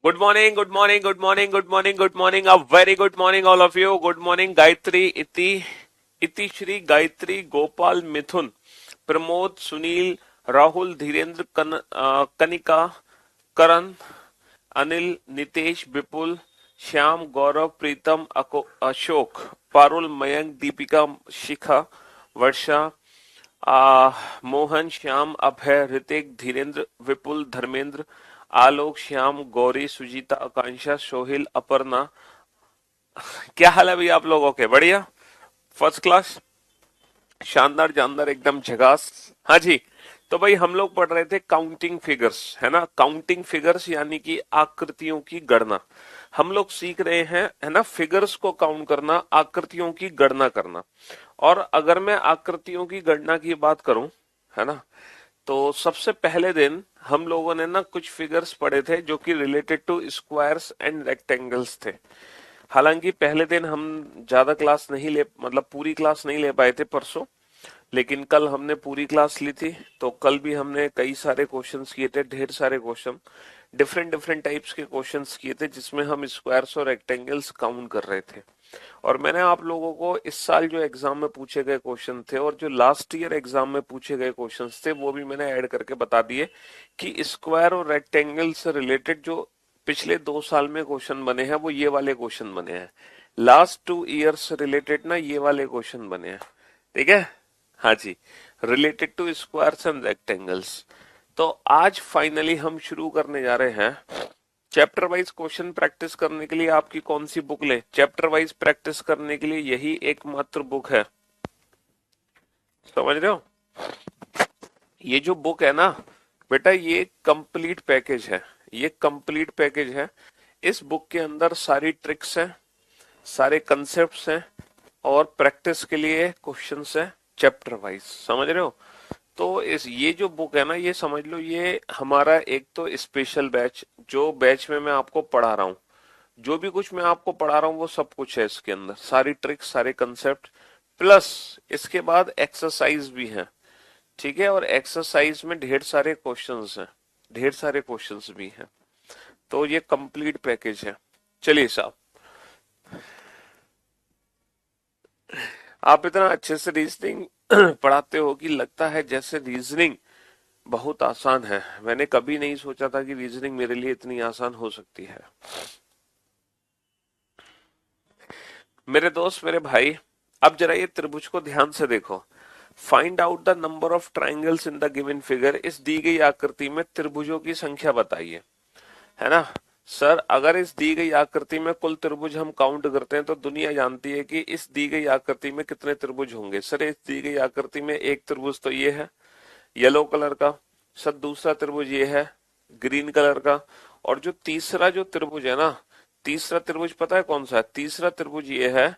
Good morning, good morning, good morning, good morning, good morning. A very good morning, all of you. Good morning, Gayatri, इति श्री गायत्री, गोपाल, मिथुन, प्रमोद, सुनील, राहुल, धीरेन्द्र, कनिका, करण, अनिल, नितेश, विपुल, श्याम, गौरव, प्रीतम, अशोक, पारुल, मयंक, दीपिका, शिखा, वर्षा, मोहन, श्याम, अभय, ऋतिक, धीरेन्द्र, विपुल, धर्मेंद्र, आलोक, श्याम, गौरी, सुजीता, आकांक्षा, सोहिल, अपर्णा। क्या हाल है भैया आप लोगों के? बढ़िया, फर्स्ट क्लास, शानदार जानदार, एकदम झकास। हाँ जी। तो भाई हम लोग पढ़ रहे थे काउंटिंग फिगर्स, है ना। काउंटिंग फिगर्स यानी कि आकृतियों की गणना। हम लोग सीख रहे हैं, है ना, फिगर्स को काउंट करना, आकृतियों की गणना करना। और अगर मैं आकृतियों की गणना की बात करूं, है ना, तो सबसे पहले दिन हम लोगों ने ना कुछ फिगर्स पढ़े थे जो कि related to squares and rectangles थे। हालांकि पहले दिन हम ज्यादा क्लास नहीं ले, मतलब पूरी क्लास नहीं ले पाए थे परसों, लेकिन कल हमने पूरी क्लास ली थी। तो कल भी हमने कई सारे क्वेश्चंस किए थे, ढेर सारे क्वेश्चन, डिफरेंट डिफरेंट टाइप्स के क्वेश्चंस किए थे, जिसमें हम स्क्वायर्स और रेक्टेंगल्स काउंट कर रहे थे। और मैंने आप लोगों को इस साल जो एग्जाम में पूछे गए क्वेश्चन थे और जो लास्ट ईयर एग्जाम में पूछे गए क्वेश्चंस थे, वो भी मैंने ऐड करके बता दिए कि स्क्वायर और रेक्टेंगल से रिलेटेड जो पिछले 2 साल में क्वेश्चन बने हैं वो ये वाले क्वेश्चन बने हैं। लास्ट 2 ईयर्स से रिलेटेड ना ये वाले क्वेश्चन बने हैं। ठीक है, हाँ जी, related to squares and rectangles. तो आज फाइनली हम शुरू करने जा रहे हैं चैप्टर वाइज क्वेश्चन प्रैक्टिस करने के लिए। आपकी कौन सी बुक ले? चैप्टर वाइज प्रैक्टिस करने के लिए यही एकमात्र बुक है, समझ रहे हो। ये जो बुक है ना बेटा, ये कंप्लीट पैकेज है, ये कंप्लीट पैकेज है। इस बुक के अंदर सारी ट्रिक्स हैं, सारे कंसेप्ट्स हैं, और प्रैक्टिस के लिए क्वेश्चंस हैं चैप्टर वाइज, समझ रहे हो। तो इस ये जो बुक है ना, ये समझ लो ये हमारा एक तो स्पेशल बैच, जो बैच में मैं आपको पढ़ा रहा हूँ, जो भी कुछ मैं आपको पढ़ा रहा हूँ वो सब कुछ है इसके अंदर, सारी ट्रिक्स, सारे कंसेप्ट, प्लस इसके बाद एक्सरसाइज भी है। ठीक है, और एक्सरसाइज में ढेर सारे क्वेश्चंस हैं, ढेर सारे क्वेश्चंस भी हैं। तो ये कंप्लीट पैकेज है। चलिए साहब, आप इतना अच्छे से रीजनिंग पढ़ाते हो कि लगता है जैसे रीजनिंग बहुत आसान है। मैंने कभी नहीं सोचा था कि रीजनिंग मेरे लिए इतनी आसान हो सकती है। मेरे दोस्त, मेरे भाई, अब जरा ये त्रिभुज को ध्यान से देखो। Find out the number of triangles in the given figure. इस दी गई आकृति में त्रिभुजों की संख्या बताइए, है ना। सर, अगर इस दी गई आकृति में कुल त्रिभुज हम काउंट करते हैं तो दुनिया जानती है कि इस दी गई आकृति में कितने त्रिभुज होंगे। सर, इस दी गई आकृति में एक त्रिभुज तो ये है येलो कलर का, सर दूसरा त्रिभुज ये है ग्रीन कलर का, और जो तीसरा जो त्रिभुज है ना, तीसरा त्रिभुज पता है कौन सा है? तीसरा त्रिभुज ये है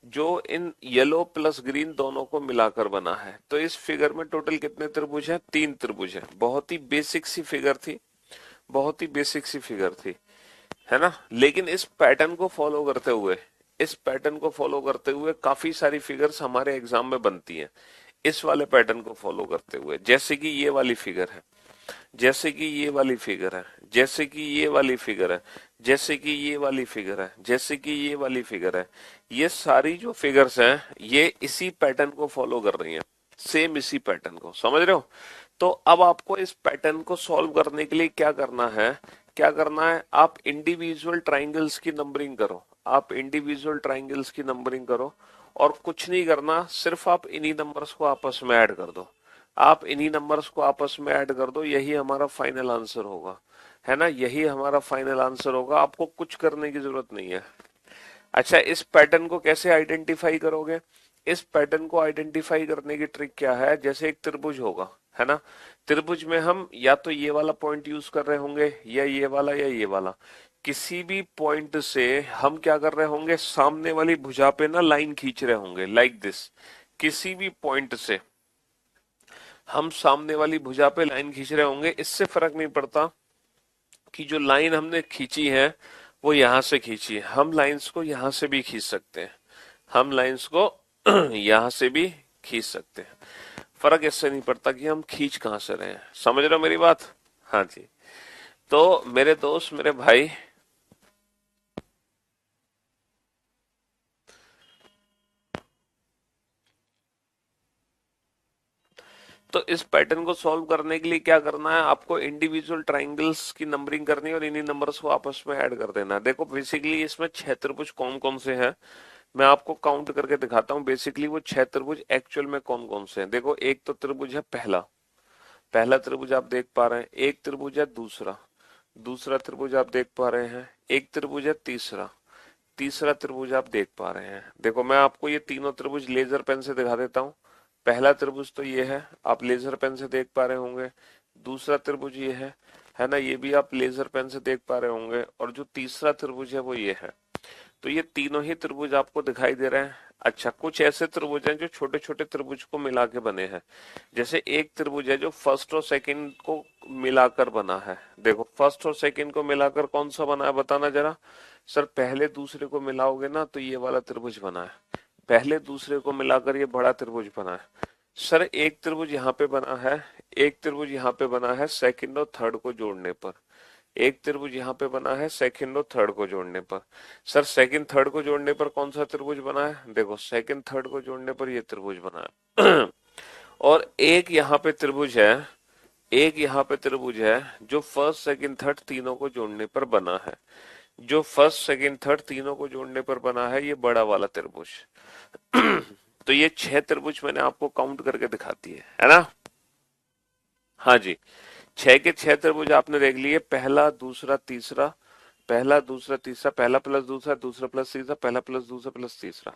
जो इन येलो प्लस ग्रीन दोनों को मिलाकर बना है। तो इस फिगर में टोटल कितने त्रिभुज हैं? 3 त्रिभुज है। बहुत ही बेसिक सी फिगर थी, बहुत ही बेसिक सी फिगर थी, है ना। लेकिन इस पैटर्न को फॉलो करते हुए, इस पैटर्न को फॉलो करते हुए काफी सारी फिगर्स हमारे एग्जाम में बनती हैं, इस वाले पैटर्न को फॉलो करते हुए। जैसे कि ये वाली फिगर है, जैसे कि ये वाली फिगर है, जैसे कि ये वाली फिगर है, जैसे कि ये वाली फिगर है, जैसे कि ये वाली फिगर है। ये सारी जो फिगर्स हैं ये इसी पैटर्न को फॉलो कर रही हैं, सेम इसी पैटर्न को, समझ रहे हो। तो अब आपको इस पैटर्न को सॉल्व करने के लिए क्या करना है, क्या करना है, आप इंडिविजुअल ट्राइंगल्स की नंबरिंग करो, आप इंडिविजुअल ट्राइंगल्स की नंबरिंग करो। और कुछ नहीं करना, सिर्फ आप इन्हीं नंबर्स को आपस में ऐड कर दो, आप इन्हीं नंबर्स को आपस में ऐड कर दो, यही हमारा फाइनल आंसर होगा, है ना, यही हमारा फाइनल आंसर होगा। आपको कुछ करने की जरूरत नहीं है। अच्छा, इस पैटर्न को कैसे आइडेंटिफाई करोगे? इस पैटर्न को आइडेंटिफाई करने की ट्रिक क्या है? जैसे एक त्रिभुज होगा, है ना, त्रिभुज में हम या तो ये वाला पॉइंट यूज कर रहे होंगे, या ये वाला, या ये वाला। किसी भी पॉइंट से हम क्या कर रहे होंगे, सामने वाली भुजा पे ना लाइन खींच रहे होंगे, लाइक दिस। किसी भी पॉइंट से हम सामने वाली भुजा पे लाइन खींच रहे होंगे। इससे फर्क नहीं पड़ता कि जो लाइन हमने खींची है वो यहां से खींची है, हम लाइंस को यहां से भी खींच सकते हैं, हम लाइंस को यहां से भी खींच सकते हैं। फर्क इससे नहीं पड़ता कि हम खींच कहां से रहे हैं, समझ रहे हो मेरी बात। हाँ जी। तो मेरे दोस्त, मेरे भाई, तो इस पैटर्न को सॉल्व करने के लिए क्या करना है, आपको इंडिविजुअल ट्राइंगल्स की नंबरिंग करनी है और इन्हीं नंबर्स को आपस में ऐड कर देना है। देखो बेसिकली इसमें 6 त्रिभुज कौन कौन से हैं, मैं आपको काउंट करके दिखाता हूँ। बेसिकली वो 6 त्रिभुज एक्चुअल में कौन कौन से हैं। देखो एक तो त्रिभुज है पहला, पहला त्रिभुज आप देख पा रहे हैं। एक त्रिभुज है दूसरा, दूसरा त्रिभुज आप देख पा रहे हैं। एक त्रिभुज है तीसरा, तीसरा त्रिभुज आप देख पा रहे हैं। देखो मैं आपको ये तीनों त्रिभुज लेजर पेन से दिखा देता हूँ। पहला त्रिभुज तो ये है, आप लेजर पेन से देख पा रहे होंगे। दूसरा त्रिभुज ये है ना, ये भी आप लेजर पेन से देख पा रहे होंगे। और जो तीसरा त्रिभुज है वो ये है। तो ये तीनों ही त्रिभुज आपको दिखाई दे रहे हैं। अच्छा, कुछ ऐसे त्रिभुज हैं जो छोटे छोटे त्रिभुज को मिला के बने हैं। जैसे एक त्रिभुज है जो फर्स्ट और सेकंड को मिलाकर बना है। देखो फर्स्ट और सेकंड को मिलाकर कौन सा बना है बताना जरा। सर पहले दूसरे को मिलाओगे ना तो ये वाला त्रिभुज बना है। पहले दूसरे को मिलाकर ये बड़ा त्रिभुज बना है। सर एक त्रिभुज यहाँ पे बना है, एक त्रिभुज यहाँ पे बना है सेकंड और थर्ड को जोड़ने पर। एक त्रिभुज यहाँ पे बना है सेकंड और थर्ड को जोड़ने पर। सर सेकंड थर्ड को जोड़ने पर कौन सा त्रिभुज बना है, देखो सेकंड थर्ड को जोड़ने पर ये त्रिभुज बना है। और एक यहाँ पे त्रिभुज है, एक यहाँ पे त्रिभुज है जो फर्स्ट सेकंड थर्ड तीनों को जोड़ने पर बना है। जो फर्स्ट सेकंड थर्ड तीनों को जोड़ने पर बना है ये बड़ा वाला त्रिभुज। तो ये 6 त्रिभुज मैंने आपको काउंट करके दिखा दिए है ना। हाँ जी, 6 के 6 त्रिभुज आपने देख लिए, पहला दूसरा तीसरा, पहला दूसरा तीसरा, पहला प्लस दूसरा, दूसरा प्लस तीसरा, पहला प्लस दूसरा प्लस तीसरा।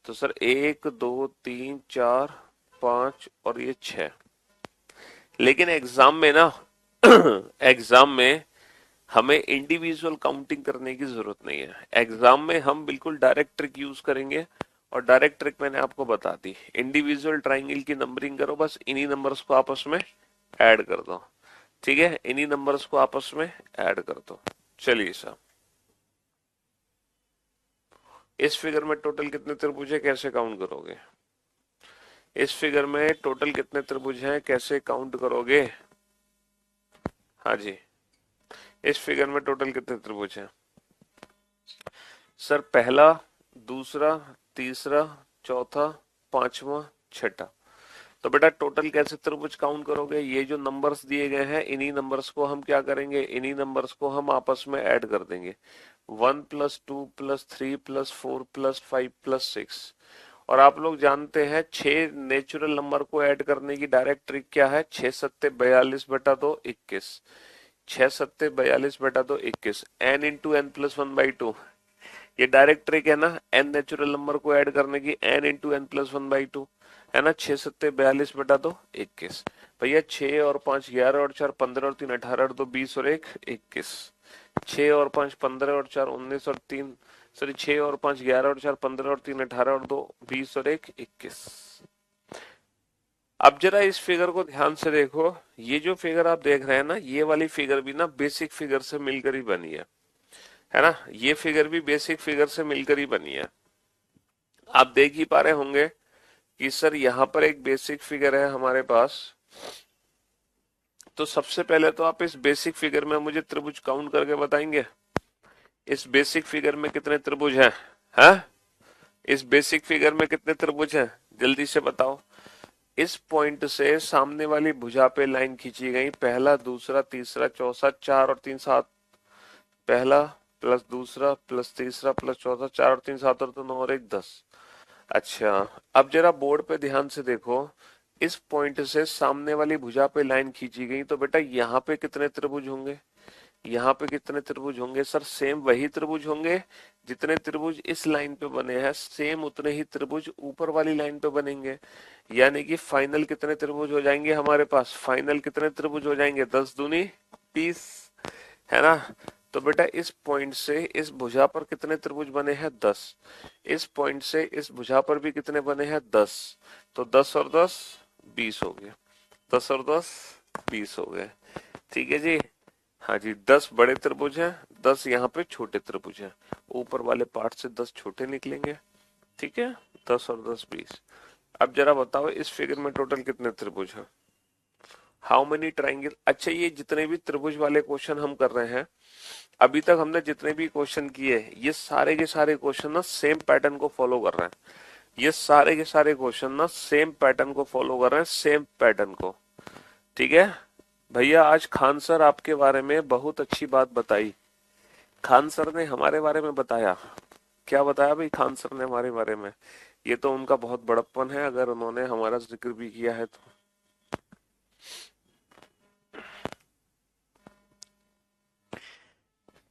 तो सर 1 2 3 4 5 और ये 6। लेकिन एग्जाम में ना एग्जाम में हमें इंडिविजुअल काउंटिंग करने की जरूरत नहीं है। एग्जाम में हम बिल्कुल डायरेक्ट ट्रिक यूज करेंगे और डायरेक्ट ट्रिक मैंने आपको बता दी। इंडिविजुअल ट्राइंगल की नंबरिंग करो, बस इन्हीं नंबर्स को आपस में ऐड कर दो। ठीक है, इन्हीं नंबर्स को आपस में ऐड कर दो। चलिए साहब, इस फिगर में टोटल कितने त्रिभुज है कैसे काउंट करोगे। इस फिगर में टोटल कितने त्रिभुज हैं कैसे काउंट करोगे। हाँ जी, इस फिगर में टोटल कितने त्रिभुज हैं। सर पहला, दूसरा, तीसरा, चौथा, पांचवा, छठा। तो बेटा टोटल कैसे त्रिभुज काउंट करोगे, ये जो नंबर्स दिए गए हैं इन्हीं नंबर्स को हम क्या करेंगे, इन्हीं नंबर्स को हम आपस में ऐड कर देंगे। 1 + 2 + 3 + 4 + 5 + 6। और आप लोग जानते हैं 6 नेचुरल नंबर को ऐड करने की डायरेक्ट ट्रिक क्या है, 6 सत्ते 42 बटा 2 21। 6 सत्ते 42 बटा 2 21, n इंटू एन प्लस 1/2। ये डायरेक्ट ट्रिक है ना n नेचुरल नंबर को ऐड करने की, n इंटू एन प्लस 1/2 है ना। 6 सत्ते 42 बटा 2 21। भैया 6 और 5 11 और 4 15 और 3 18 और 2 20 और 1 21। 6 और 5 15 और 4 19 और 3 सॉरी 6 और 5 11 और 4 15 और 3 18 और 2 20 और 1 21। अब जरा इस फिगर को ध्यान से देखो। ये जो फिगर आप देख रहे हैं ना, ये वाली फिगर भी ना बेसिक फिगर से मिलकर ही बनी है ना। ये फिगर भी बेसिक फिगर से मिलकर ही बनी है। आप देख ही पा रहे होंगे कि सर यहाँ पर एक बेसिक फिगर है हमारे पास। तो सबसे पहले तो आप इस बेसिक फिगर में मुझे त्रिभुज काउंट करके बताएंगे। इस बेसिक फिगर में कितने त्रिभुज हैं, हैं? इस बेसिक फिगर में कितने त्रिभुज हैं जल्दी से बताओ। इस पॉइंट से सामने वाली भुजा पे लाइन खींची गई, पहला दूसरा तीसरा चौथा 4 और 3 7। पहला प्लस दूसरा प्लस तीसरा प्लस चौथा 4 और 3 7 और 2 9 और 1 10। अच्छा, अब जरा बोर्ड पे ध्यान से देखो। इस पॉइंट से सामने वाली भुजा पे लाइन खींची गई, तो बेटा यहाँ पे कितने त्रिभुज होंगे, यहाँ पे कितने त्रिभुज होंगे। सर सेम वही त्रिभुज होंगे जितने त्रिभुज इस लाइन पे बने हैं, सेम उतने ही त्रिभुज ऊपर वाली लाइन पे बनेंगे। यानी कि फाइनल कितने त्रिभुज हो जाएंगे हमारे पास, फाइनल कितने त्रिभुज हो जाएंगे 10 दूनी 20 है ना। तो बेटा इस पॉइंट से इस भुजा पर कितने त्रिभुज बने हैं 10। इस पॉइंट से इस भुजा पर भी कितने बने हैं 10। तो 10 और 10 20 हो गए, 10 और 10 20 हो गए। ठीक है जी। हाँ जी, 10 बड़े त्रिभुज हैं, 10 यहाँ पे छोटे त्रिभुज हैं। ऊपर वाले पार्ट से 10 छोटे निकलेंगे। ठीक है, 10 और 10 20। अब जरा बताओ इस फिगर में टोटल कितने त्रिभुज हैं, हाउ मेनी ट्राइंगल। अच्छा, ये जितने भी त्रिभुज वाले क्वेश्चन हम कर रहे हैं, अभी तक हमने जितने भी क्वेश्चन किए, ये सारे के सारे क्वेश्चन ना सेम पैटर्न को फॉलो कर रहे हैं। ये सारे के सारे क्वेश्चन ना सेम पैटर्न को फॉलो कर रहे हैं, सेम पैटर्न को। ठीक है भैया, आज खान सर आपके बारे में बहुत अच्छी बात बताई। खान सर ने हमारे बारे में बताया, क्या बताया भाई खान सर ने हमारे बारे में? ये तो उनका बहुत बड़प्पन है अगर उन्होंने हमारा जिक्र भी किया है तो।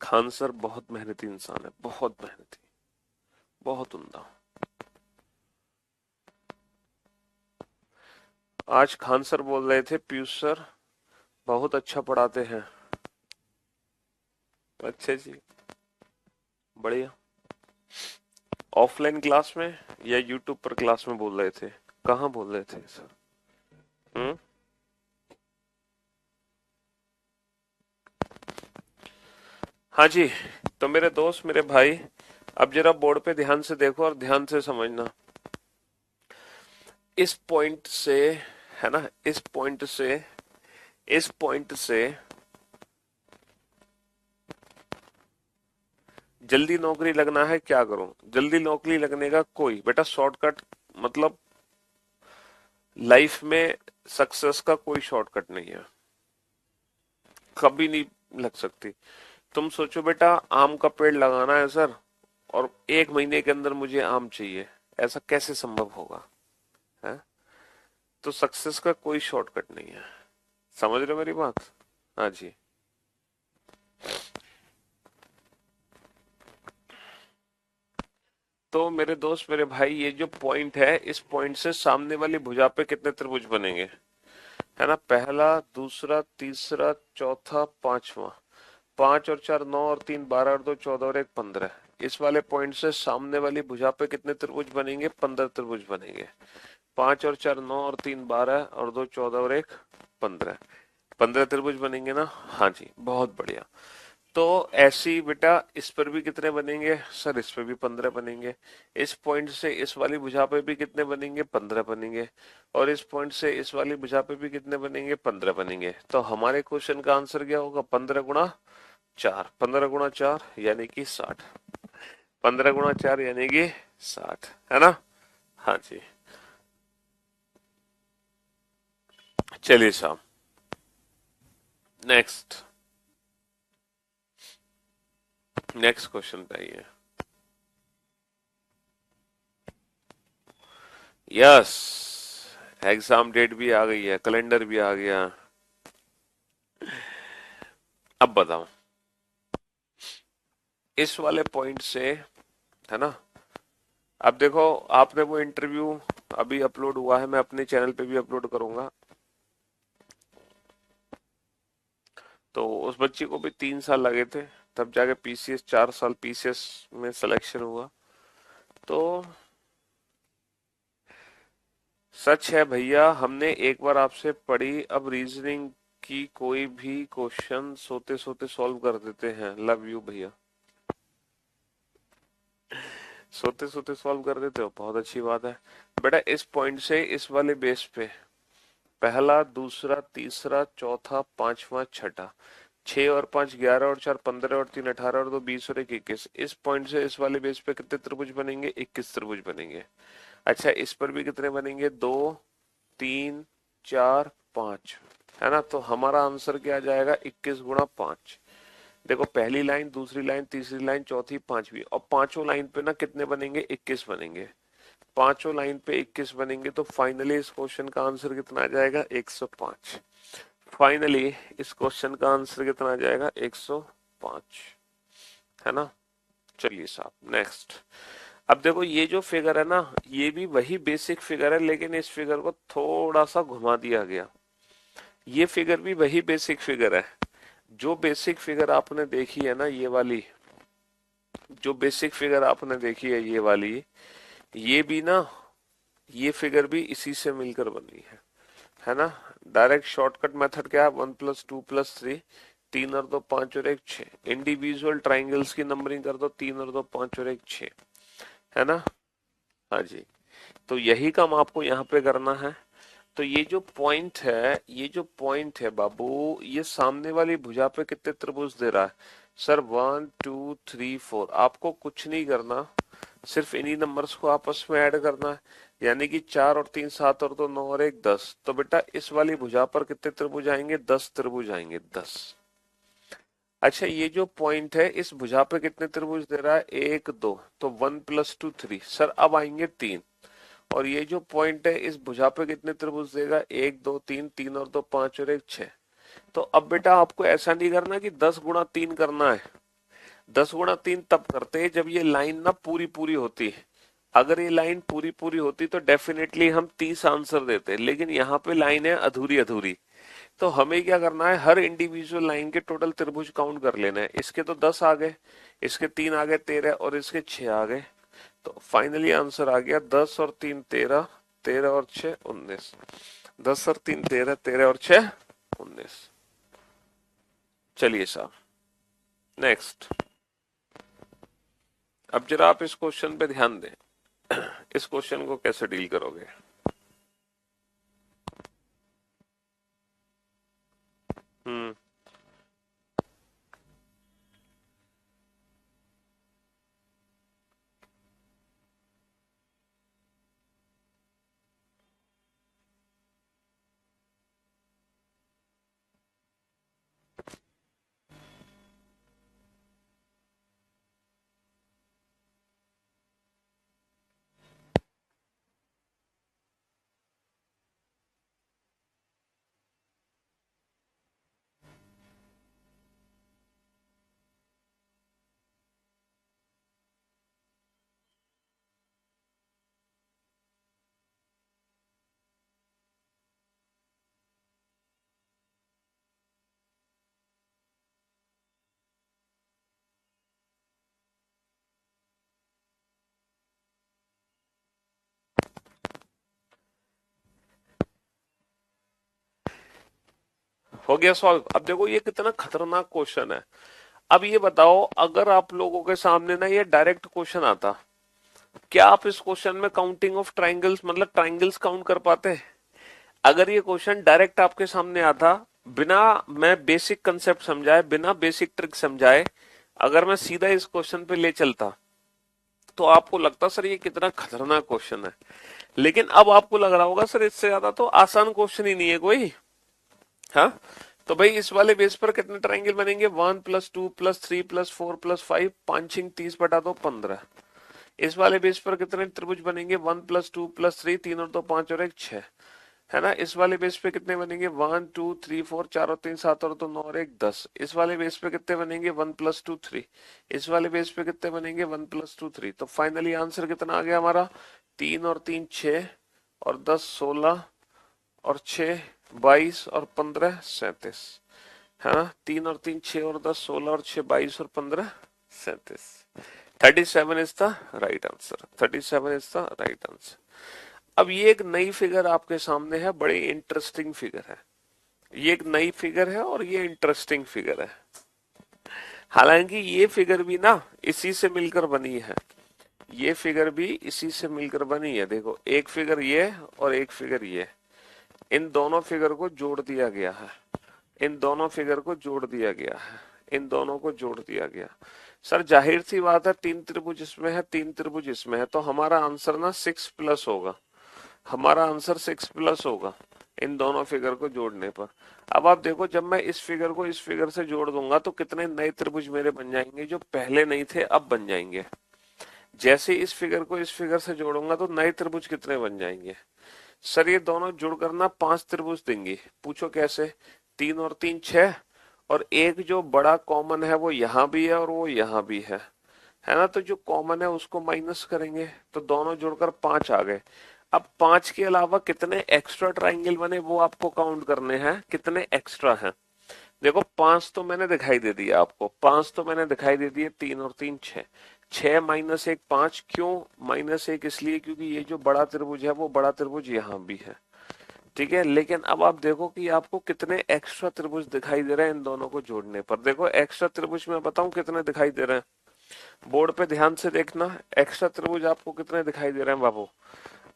खान सर बहुत मेहनती इंसान है, बहुत मेहनती, बहुत उम्दा। आज खान सर बोल रहे थे पीयूष सर बहुत अच्छा पढ़ाते हैं। अच्छा जी, बढ़िया। ऑफलाइन क्लास में या यूट्यूब पर क्लास में बोल रहे थे? कहाँ बोल रहे थे सर? हम्म। हाँ जी। तो मेरे दोस्त, मेरे भाई, अब जरा बोर्ड पे ध्यान से देखो और ध्यान से समझना। इस पॉइंट से, है ना, इस पॉइंट से जल्दी नौकरी लगना है, क्या करूं? जल्दी नौकरी लगने का कोई बेटा शॉर्टकट, मतलब लाइफ में सक्सेस का कोई शॉर्टकट नहीं है, कभी नहीं लग सकती। तुम सोचो बेटा, आम का पेड़ लगाना है सर, और 1 महीने के अंदर मुझे आम चाहिए, ऐसा कैसे संभव होगा? है? तो सक्सेस का कोई शॉर्टकट नहीं है। समझ रहे हो मेरी बात? हाँ जी। तो मेरे दोस्त, मेरे भाई, ये जो पॉइंट है, इस पॉइंट से सामने वाली भुजा पे कितने त्रिभुज बनेंगे? है ना, पहला, दूसरा, तीसरा, चौथा, पांचवा। 5 और 4 9 और 3 12 और 2 14 और 1 15। इस वाले पॉइंट से सामने वाली भुजा पे कितने त्रिभुज बनेंगे? 15 त्रिभुज बनेंगे। 5 और 4 9 और 3 12 और 2 14 और 1 15। 15 त्रिभुज बनेंगे ना? हाँ जी, बहुत बढ़िया। तो ऐसे ही बेटा इस पर भी कितने बनेंगे सर? इस पे भी 15 बनेंगे। इस पॉइंट से इस वाली भुजा पे भी कितने बनेंगे? 15 बनेंगे। और इस पॉइंट से इस वाली भुजा पे भी कितने बनेंगे? 15 बनेंगे। तो हमारे क्वेश्चन का आंसर क्या होगा? 15 गुणा 4, 15 गुणा 4 यानी कि 60। 15 गुणा 4 यानी कि 60, है ना? हाँ जी। चलिए साहब, नेक्स्ट, नेक्स्ट क्वेश्चन पे आइए। यस, एग्जाम डेट भी आ गई है, कैलेंडर भी आ गया। अब बताओ, इस वाले पॉइंट से, है ना, अब देखो, आपने वो इंटरव्यू अभी अपलोड हुआ है, मैं अपने चैनल पे भी अपलोड करूंगा। तो उस बच्ची को भी 3 साल लगे थे, तब जाके पीसीएस, 4 साल पीसीएस में सिलेक्शन हुआ। तो सच है भैया, हमने एक बार आपसे पढ़ी, अब रीजनिंग की कोई भी क्वेश्चन सोते सोते सॉल्व कर देते हैं। लव यू भैया। सोते सोते सॉल्व कर देते हो, बहुत अच्छी बात है बेटा। इस पॉइंट से इस वाले बेस पे पहला, दूसरा, तीसरा, चौथा, पांचवा, छठा, 6 और 5 11 और 4 15 और 3 18 और 2 20 और 1 21। इस पॉइंट से इस वाले बेस पे कितने त्रिभुज बनेंगे? 21 त्रिभुज बनेंगे। अच्छा, इस पर भी कितने बनेंगे? 2 3 4 5, है ना? तो हमारा आंसर क्या आ जाएगा? 21 गुणा 5। देखो, पहली लाइन, दूसरी लाइन, तीसरी लाइन, चौथी, पांचवी, और पांचों लाइन पे ना कितने बनेंगे? 21 बनेंगे। पांचों लाइन पे 21 बनेंगे, तो फाइनली इस क्वेश्चन का आंसर कितना आ जाएगा? 105। फाइनली इस क्वेश्चन का आंसर कितना आ जाएगा? 105, है ना? चलिए साहब, नेक्स्ट। अब देखो, ये जो फिगर है ना, ये भी वही बेसिक फिगर है, लेकिन इस फिगर को थोड़ा सा घुमा दिया गया। ये फिगर भी वही बेसिक फिगर है, जो बेसिक फिगर आपने देखी है ना, ये वाली, जो बेसिक फिगर आपने देखी है ये वाली, ये भी ना, ये फिगर भी इसी से मिलकर बनी है ना? डायरेक्ट शॉर्टकट मेथड क्या है? 1 + 2 + 3, 3 और 2 5 और 1 6। इंडिविजुअल ट्राइंगल्स की नंबरिंग कर दो, 3 और 2 5 और 1 6, है ना? हाँ जी। तो यही काम आपको यहाँ पे करना है। तो ये जो पॉइंट है, ये जो पॉइंट है बाबू, ये सामने वाली भुजा पे कितने त्रिभुज दे रहा है? सर 1 2 3 4। आपको कुछ नहीं करना, सिर्फ इन्हीं नंबर्स को आपस में ऐड करना है, यानी कि 4 और 3 7 और 2 9 और 1 10। तो बेटा इस वाली भुजा पर कितने त्रिभुज आएंगे? 10 त्रिभुज आएंगे, 10। अच्छा, ये जो पॉइंट है इस भुजा पे कितने त्रिभुज दे रहा है? 1 2, तो 1 + 2 3। सर अब आएंगे 3। और ये जो पॉइंट है इस भुजा पे कितने त्रिभुज देगा? 1 2 3, 3 और 2 5 और 1 6। तो अब बेटा आपको ऐसा नहीं करना कि 10 × 3 करना है। 10 × 3 तब करते हैं जब ये लाइन ना पूरी पूरी होती है। अगर ये लाइन पूरी पूरी होती तो डेफिनेटली हम 30 आंसर देते, लेकिन यहाँ पे लाइन है अधूरी अधूरी। तो हमें क्या करना है? हर इंडिविजुअल लाइन के टोटल त्रिभुज काउंट कर लेना है। इसके तो 10 आ गए, इसके 3 आ गए 13 और इसके 6 आ गए। तो फाइनली आंसर आ गया 10 और 3 13, 13 और 6 19। 10 और 3 13, 13 और 6 19। चलिए साहब नेक्स्ट। अब जरा आप इस क्वेश्चन पे ध्यान दें। इस क्वेश्चन को कैसे डील करोगे? हम्म। हो गया सॉल्व। अब देखो ये कितना खतरनाक क्वेश्चन है। अब ये बताओ, अगर आप लोगों के सामने ना ये डायरेक्ट क्वेश्चन आता, क्या आप इस क्वेश्चन में काउंटिंग ऑफ ट्राइंगल्स मतलब ट्राइंगल्स काउंट कर पाते? अगर ये क्वेश्चन डायरेक्ट आपके सामने आता, बिना मैं बेसिक कंसेप्ट समझाए, बिना बेसिक ट्रिक समझाए, अगर मैं सीधा इस क्वेश्चन पे ले चलता, तो आपको लगता सर ये कितना खतरनाक क्वेश्चन है। लेकिन अब आपको लग रहा होगा सर इससे ज्यादा तो आसान क्वेश्चन ही नहीं है कोई। हाँ, तो भाई इस वाले बेस पर कितने ट्राइंगल बनेंगे? 1 + 2 + 3 + 4 + 5, 5 × 30 बटा 2 15। इस वाले बेस पर कितने त्रिभुज बनेंगे? 1 + 2 + 3, 3 और 2 5 और 1 6, है ना। इस वाले बेस पे कितने बनेंगे? 1 2 3 4, 4 और 3 7 और 2 9 और 1 10। इस वाले बेस पे कितने बनेंगे? 1 + 2 3। इस वाले बेस पे कितने बनेंगे? 1 + 2 3। तो फाइनली आंसर कितना आ गया हमारा? 3 और 3 6 और 10 16 और 6 22 और 15 37, है ना। 3 और 3 6 और 10 16 और 6 22 और 15 37। 37 is the right answer. 37 is the right answer. अब ये एक नई फिगर आपके सामने है, बड़ी इंटरेस्टिंग फिगर है। ये एक नई फिगर है और ये इंटरेस्टिंग फिगर है। हालांकि ये फिगर भी ना इसी से मिलकर बनी है। ये फिगर भी इसी से मिलकर बनी है। देखो एक फिगर ये और एक फिगर ये, इन दोनों फिगर को जोड़ दिया गया है। इन दोनों फिगर को जोड़ दिया गया है। इन दोनों को जोड़ दिया गया। सर जाहिर सी बात है, 3 त्रिभुज इसमें है, 3 त्रिभुज इसमें है, तो हमारा आंसर ना 6+ होगा। हमारा आंसर 6+ होगा इन दोनों फिगर को जोड़ने पर। अब आप देखो, जब मैं इस फिगर को इस फिगर से जोड़ दूंगा तो कितने नए त्रिभुज मेरे बन जाएंगे, जो पहले नहीं थे अब बन जाएंगे। जैसे इस फिगर को इस फिगर से जोड़ूंगा तो नए त्रिभुज कितने बन जाएंगे? सर ये दोनों जुड़कर ना 5 त्रिभुज देंगे। पूछो कैसे? 3 और 3 6, और एक जो बड़ा कॉमन है वो यहाँ भी है और वो यहाँ भी है ना। तो जो कॉमन है उसको माइनस करेंगे तो दोनों जुड़कर 5 आ गए। अब 5 के अलावा कितने एक्स्ट्रा ट्राइंगल बने वो आपको काउंट करने हैं, कितने एक्स्ट्रा हैं। देखो 5 तो मैंने दिखाई दे दिया आपको, 5 तो मैंने दिखाई दे दिए, 3 और 3 6, 6 - 1 5। क्यों -1? इसलिए क्योंकि ये जो बड़ा त्रिभुज है वो बड़ा त्रिभुज यहाँ भी है, ठीक है। लेकिन अब आप देखो कि आपको कितने एक्स्ट्रा त्रिभुज दिखाई दे रहे हैं इन दोनों को जोड़ने पर। देखो एक्स्ट्रा त्रिभुज मैं बताऊं कितने दिखाई दे रहे हैं, बोर्ड पे ध्यान से देखना। एक्स्ट्रा त्रिभुज आपको कितने दिखाई दे रहे हैं बाबू?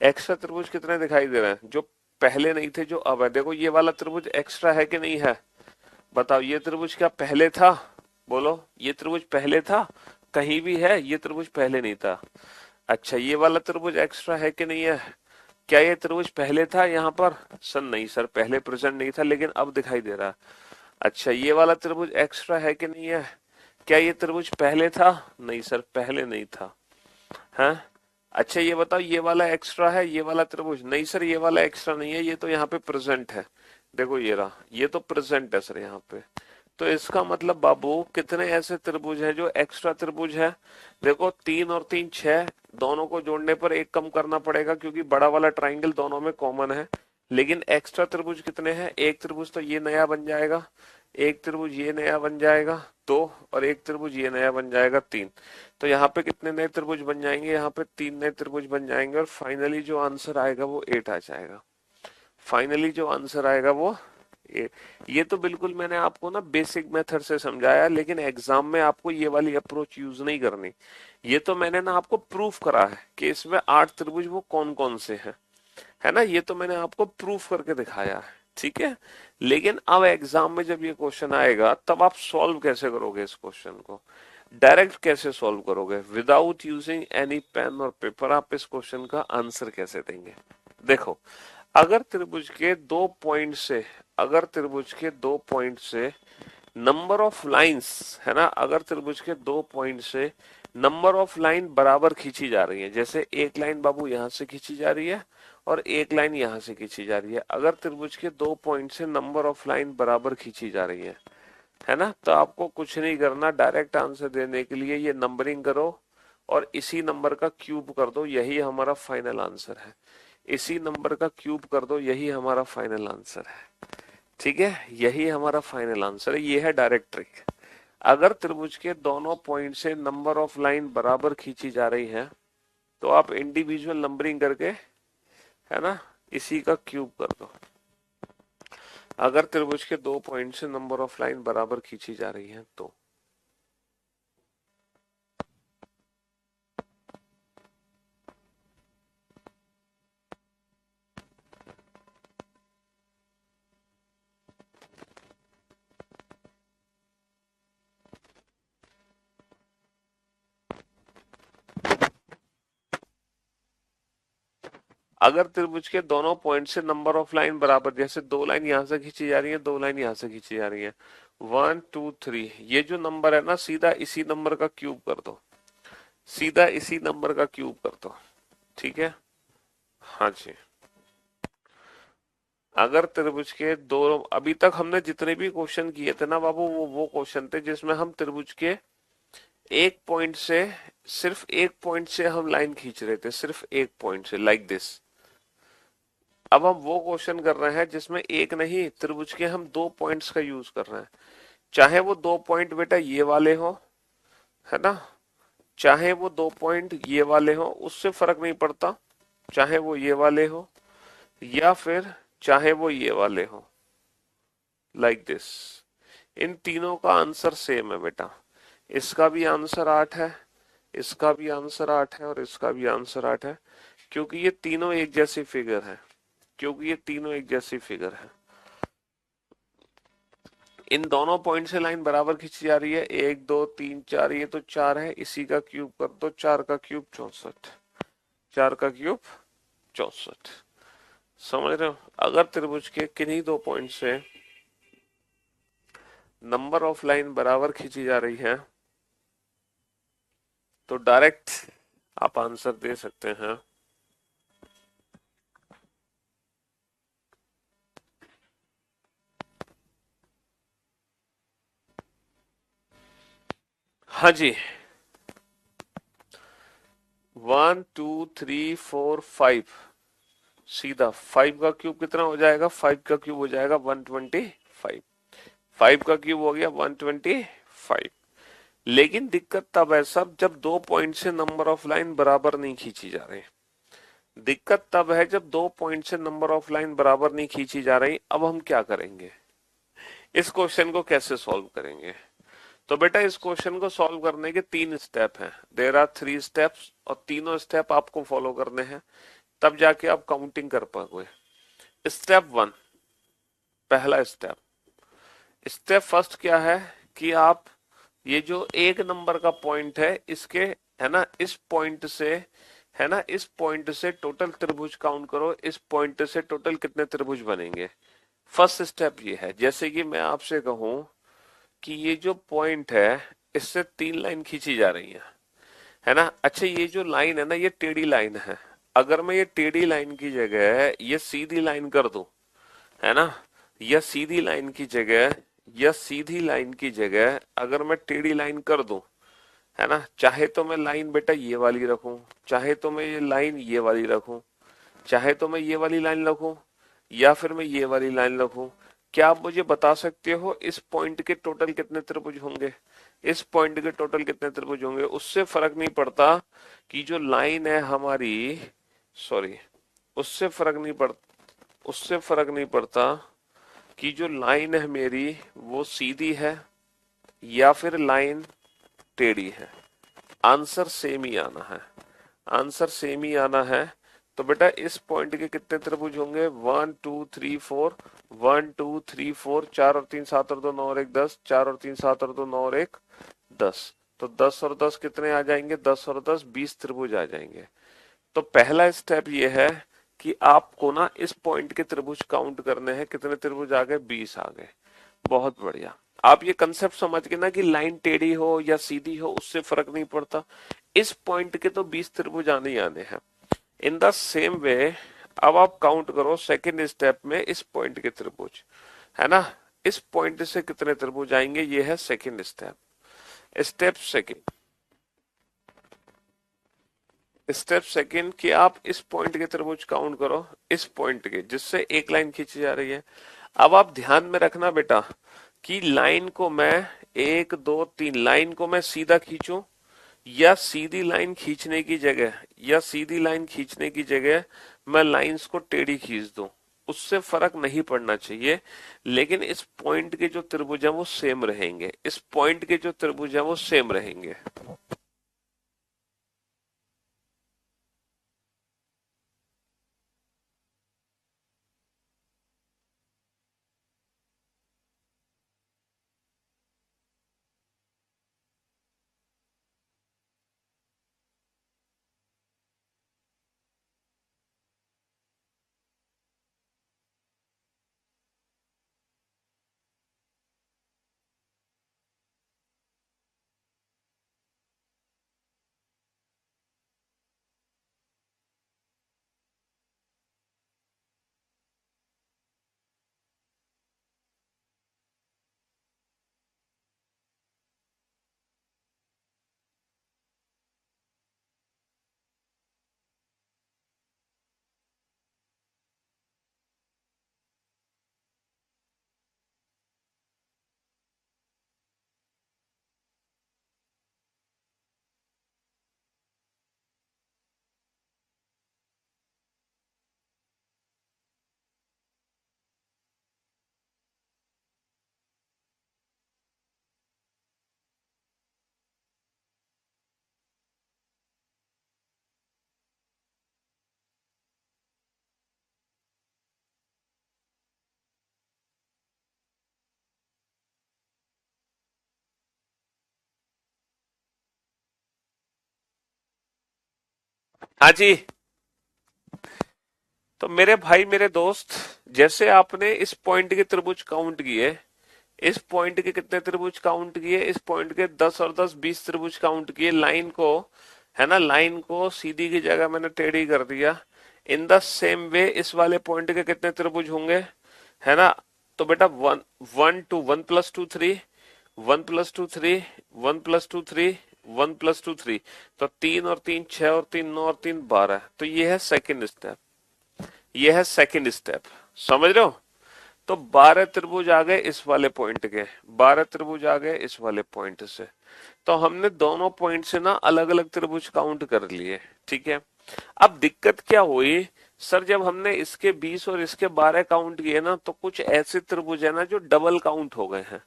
एक्स्ट्रा त्रिभुज कितने दिखाई दे रहे हैं जो पहले नहीं थे, जो अब है? देखो ये वाला त्रिभुज एक्स्ट्रा है कि नहीं है? बताओ ये त्रिभुज क्या पहले था? बोलो, ये त्रिभुज पहले था? कहीं भी है? ये त्रिभुज पहले नहीं था। अच्छा, ये वाला त्रिभुज एक्स्ट्रा है कि नहीं है? क्या ये त्रिभुज पहले था यहाँ पर? सर नहीं सर, पहले प्रेजेंट नहीं था, लेकिन अब दिखाई दे रहा। अच्छा, ये वाला त्रिभुज एक्स्ट्रा है कि नहीं है? क्या ये त्रिभुज पहले था? नहीं सर, पहले नहीं था। हाँ। अच्छा, ये बताओ, ये वाला एक्स्ट्रा है, ये वाला त्रिभुज? नहीं सर, ये वाला एक्स्ट्रा नहीं है, ये तो यहाँ पे प्रेजेंट है। देखो ये रहा, ये तो प्रेजेंट है सर यहाँ पे। तो इसका मतलब बाबू कितने ऐसे त्रिभुज हैं जो एक्स्ट्रा त्रिभुज है? देखो, 3 और 3 6, दोनों को जोड़ने पर एक कम करना पड़ेगा क्योंकि बड़ा वाला ट्राइंगल दोनों में कॉमन है। लेकिन एक्स्ट्रा त्रिभुज कितने हैं? एक त्रिभुज तो ये नया बन जाएगा, एक त्रिभुज ये नया बन जाएगा 2, और एक त्रिभुज ये नया बन जाएगा 3। तो यहाँ पे कितने नए त्रिभुज बन जाएंगे? यहाँ पे 3 नए त्रिभुज बन जाएंगे, और फाइनली जो आंसर आएगा वो 8 आ जाएगा। फाइनली जो आंसर आएगा वो ये तो बिल्कुल मैंने आपको ना बेसिक मेथड से समझाया, लेकिन एग्जाम में आपको ये वाली अप्रोच यूज नहीं करनी। ये तो मैंने ना आपको प्रूफ करा है कि इसमें 8 त्रिभुज वो कौन कौन से हैं, है ना? ये तो मैंने आपको प्रूफ करके दिखाया है, ठीक है। लेकिन अब एग्जाम में जब ये क्वेश्चन आएगा तब आप सॉल्व कैसे करोगे इस क्वेश्चन को? डायरेक्ट कैसे सॉल्व करोगे? विदाउट यूजिंग एनी पेन और पेपर आप इस क्वेश्चन का आंसर कैसे देंगे? देखो, अगर त्रिभुज के 2 पॉइंट से, अगर त्रिभुज के 2 पॉइंट से नंबर ऑफ लाइंस, है ना, अगर त्रिभुज के 2 पॉइंट से नंबर ऑफ लाइन बराबर खींची जा रही है, जैसे एक लाइन बाबू यहां से खींची जा रही है और एक लाइन यहां से खींची जा रही है, अगर त्रिभुज के 2 पॉइंट से नंबर ऑफ लाइन बराबर खींची जा रही है ना, तो आपको कुछ नहीं करना, डायरेक्ट आंसर देने के लिए ये नंबरिंग करो और इसी नंबर का क्यूब कर दो, यही हमारा फाइनल आंसर है। इसी नंबर का क्यूब कर दो, यही हमारा फाइनल आंसर है, ठीक है। यही हमारा फाइनल आंसर है, ये है डायरेक्ट ट्रिक। अगर त्रिभुज के दोनों पॉइंट से नंबर ऑफ लाइन बराबर खींची जा रही है तो आप इंडिविजुअल नंबरिंग करके, है ना, इसी का क्यूब कर दो। अगर त्रिभुज के 2 पॉइंट से नंबर ऑफ लाइन बराबर खींची जा रही है तो अगर त्रिभुज के दोनों पॉइंट से नंबर ऑफ लाइन बराबर, जैसे 2 लाइन यहां से खींची जा रही है, 2 लाइन यहां से खींची जा रही है, 1 2 3, ये जो नंबर है ना, सीधा इसी नंबर का क्यूब कर दो, सीधा इसी नंबर का क्यूब कर दो, ठीक है। हाँ जी। अगर त्रिभुज के दो, अभी तक हमने जितने भी क्वेश्चन किए थे ना बाबू, वो क्वेश्चन थे जिसमें हम त्रिभुज के एक पॉइंट से, सिर्फ एक पॉइंट से हम लाइन खींच रहे थे, सिर्फ एक पॉइंट से, लाइक दिस। अब हम वो क्वेश्चन कर रहे हैं जिसमें एक नहीं, त्रिभुज के हम 2 पॉइंट्स का यूज कर रहे हैं। चाहे वो 2 पॉइंट बेटा ये वाले हो, है ना, चाहे वो 2 पॉइंट ये वाले हो, उससे फर्क नहीं पड़ता, चाहे वो ये वाले हो या फिर चाहे वो ये वाले हो, लाइक दिस। इन तीनों का आंसर सेम है बेटा। इसका भी आंसर 8 है, इसका भी आंसर 8 है, और इसका भी आंसर 8 है, क्योंकि ये तीनों एक जैसी फिगर है, क्योंकि ये तीनों एक जैसी फिगर है। इन दोनों पॉइंट से लाइन बराबर खींची जा रही है, 1 2 3 4, ये तो 4 है, इसी का क्यूब कर दो, 4 का क्यूब 64, 4 का क्यूब 64। समझ रहे हो? अगर त्रिभुज के किन्हीं 2 पॉइंट से नंबर ऑफ लाइन बराबर खींची जा रही है तो डायरेक्ट आप आंसर दे सकते हैं। हाँ जी, 1 2 3 4 5, सीधा 5 का क्यूब कितना हो जाएगा? 5 का क्यूब हो जाएगा 125, 5 का क्यूब हो गया 125। लेकिन दिक्कत तब है सब जब 2 पॉइंट से नंबर ऑफ लाइन बराबर नहीं खींची जा रही। दिक्कत तब है जब 2 पॉइंट से नंबर ऑफ लाइन बराबर नहीं खींची जा रही। अब हम क्या करेंगे? इस क्वेश्चन को कैसे सॉल्व करेंगे? तो बेटा, इस क्वेश्चन को सॉल्व करने के 3 स्टेप हैं। देयर आर 3 स्टेप्स, और तीनों स्टेप आपको फॉलो करने हैं, तब जाके आप काउंटिंग कर पाओगे। स्टेप 1, पहला स्टेप, स्टेप फर्स्ट क्या है कि आप ये जो एक नंबर का पॉइंट है इसके, है ना, इस पॉइंट से है ना, इस पॉइंट से टोटल त्रिभुज काउंट करो, इस पॉइंट से टोटल कितने त्रिभुज बनेंगे। फर्स्ट स्टेप ये है। जैसे कि मैं आपसे कहूं कि ये जो पॉइंट है इससे 3 लाइन खींची जा रही है ना। अच्छा, ये जो लाइन है ना ये टेढ़ी लाइन है। अगर मैं ये टेढ़ी लाइन की जगह ये सीधी लाइन कर दूं, है ना, या सीधी लाइन की जगह या सीधी लाइन की जगह अगर मैं टेढ़ी लाइन कर दूं, है ना, चाहे तो मैं लाइन बेटा ये वाली रखूं, चाहे तो मैं ये लाइन ये वाली रखूं, चाहे तो मैं ये वाली लाइन रखूं, या फिर मैं ये वाली लाइन रखूं। क्या आप मुझे बता सकते हो इस पॉइंट के टोटल कितने त्रिभुज होंगे। इस पॉइंट के टोटल कितने त्रिभुज होंगे, उससे फर्क नहीं पड़ता कि जो लाइन है हमारी, सॉरी, उससे फर्क नहीं पड़ता, उससे फर्क नहीं पड़ता कि जो लाइन है मेरी वो सीधी है या फिर लाइन टेढ़ी है। आंसर सेम ही आना है, आंसर सेम ही आना है। तो बेटा इस पॉइंट के कितने त्रिभुज होंगे, 1 2 3 4, 1 2 3 4, 4 और 3 7 और 2 9 और 1 10, 4 और 3 7 और 2 9 और 1 10। तो 10 और 10 कितने आ जाएंगे, 10 और 10 20 त्रिभुज आ जाएंगे। तो पहला स्टेप ये है कि आपको ना इस पॉइंट के त्रिभुज काउंट करने हैं। कितने त्रिभुज आ गए, 20 आ गए। बहुत बढ़िया। आप ये कंसेप्ट समझ के ना कि लाइन टेढ़ी हो या सीधी हो उससे फर्क नहीं पड़ता, इस पॉइंट के तो 20 त्रिभुज आने ही आने हैं। इन द सेम वे अब आप काउंट करो सेकंड स्टेप में इस पॉइंट के त्रिभुज, है ना। इस पॉइंट से कितने त्रिभुज आएंगे, ये है second step. Step second, step second कि आप इस पॉइंट के त्रिभुज काउंट करो, इस पॉइंट के जिससे एक लाइन खींची जा रही है। अब आप ध्यान में रखना बेटा कि लाइन को मैं 1 2 3 लाइन को मैं सीधा खींचूं या सीधी लाइन खींचने की जगह, या सीधी लाइन खींचने की जगह मैं लाइंस को टेढ़ी खींच दूं, उससे फर्क नहीं पड़ना चाहिए। लेकिन इस पॉइंट के जो त्रिभुज है वो सेम रहेंगे, इस पॉइंट के जो त्रिभुज है वो सेम रहेंगे। हाँ जी। तो मेरे भाई मेरे दोस्त, जैसे आपने इस पॉइंट के त्रिभुज काउंट किए, इस पॉइंट के कितने त्रिभुज काउंट किए, इस पॉइंट के 10 और 10 20 त्रिभुज काउंट किए। लाइन को, है ना, लाइन को सीधी की जगह मैंने टेढ़ी कर दिया। इन द सेम वे इस वाले पॉइंट के कितने त्रिभुज होंगे, है ना। तो बेटा 1 1 2 1 + 2 3, 1 + 2 3, 1 + 2 3, 1 + 2 3। तो 3 और 3 6 और 3 9 और 3 12। तो ये है सेकंड स्टेप, ये है सेकंड स्टेप। समझ रहे हो। तो 12 त्रिभुज आ गए इस वाले पॉइंट के, 12 त्रिभुज आ गए इस वाले पॉइंट से। तो हमने दोनों पॉइंट से ना अलग अलग त्रिभुज काउंट कर लिए, ठीक है। अब दिक्कत क्या हुई, सर जब हमने इसके 20 और इसके 12 काउंट किए ना तो कुछ ऐसे त्रिभुज है ना जो डबल काउंट हो गए हैं,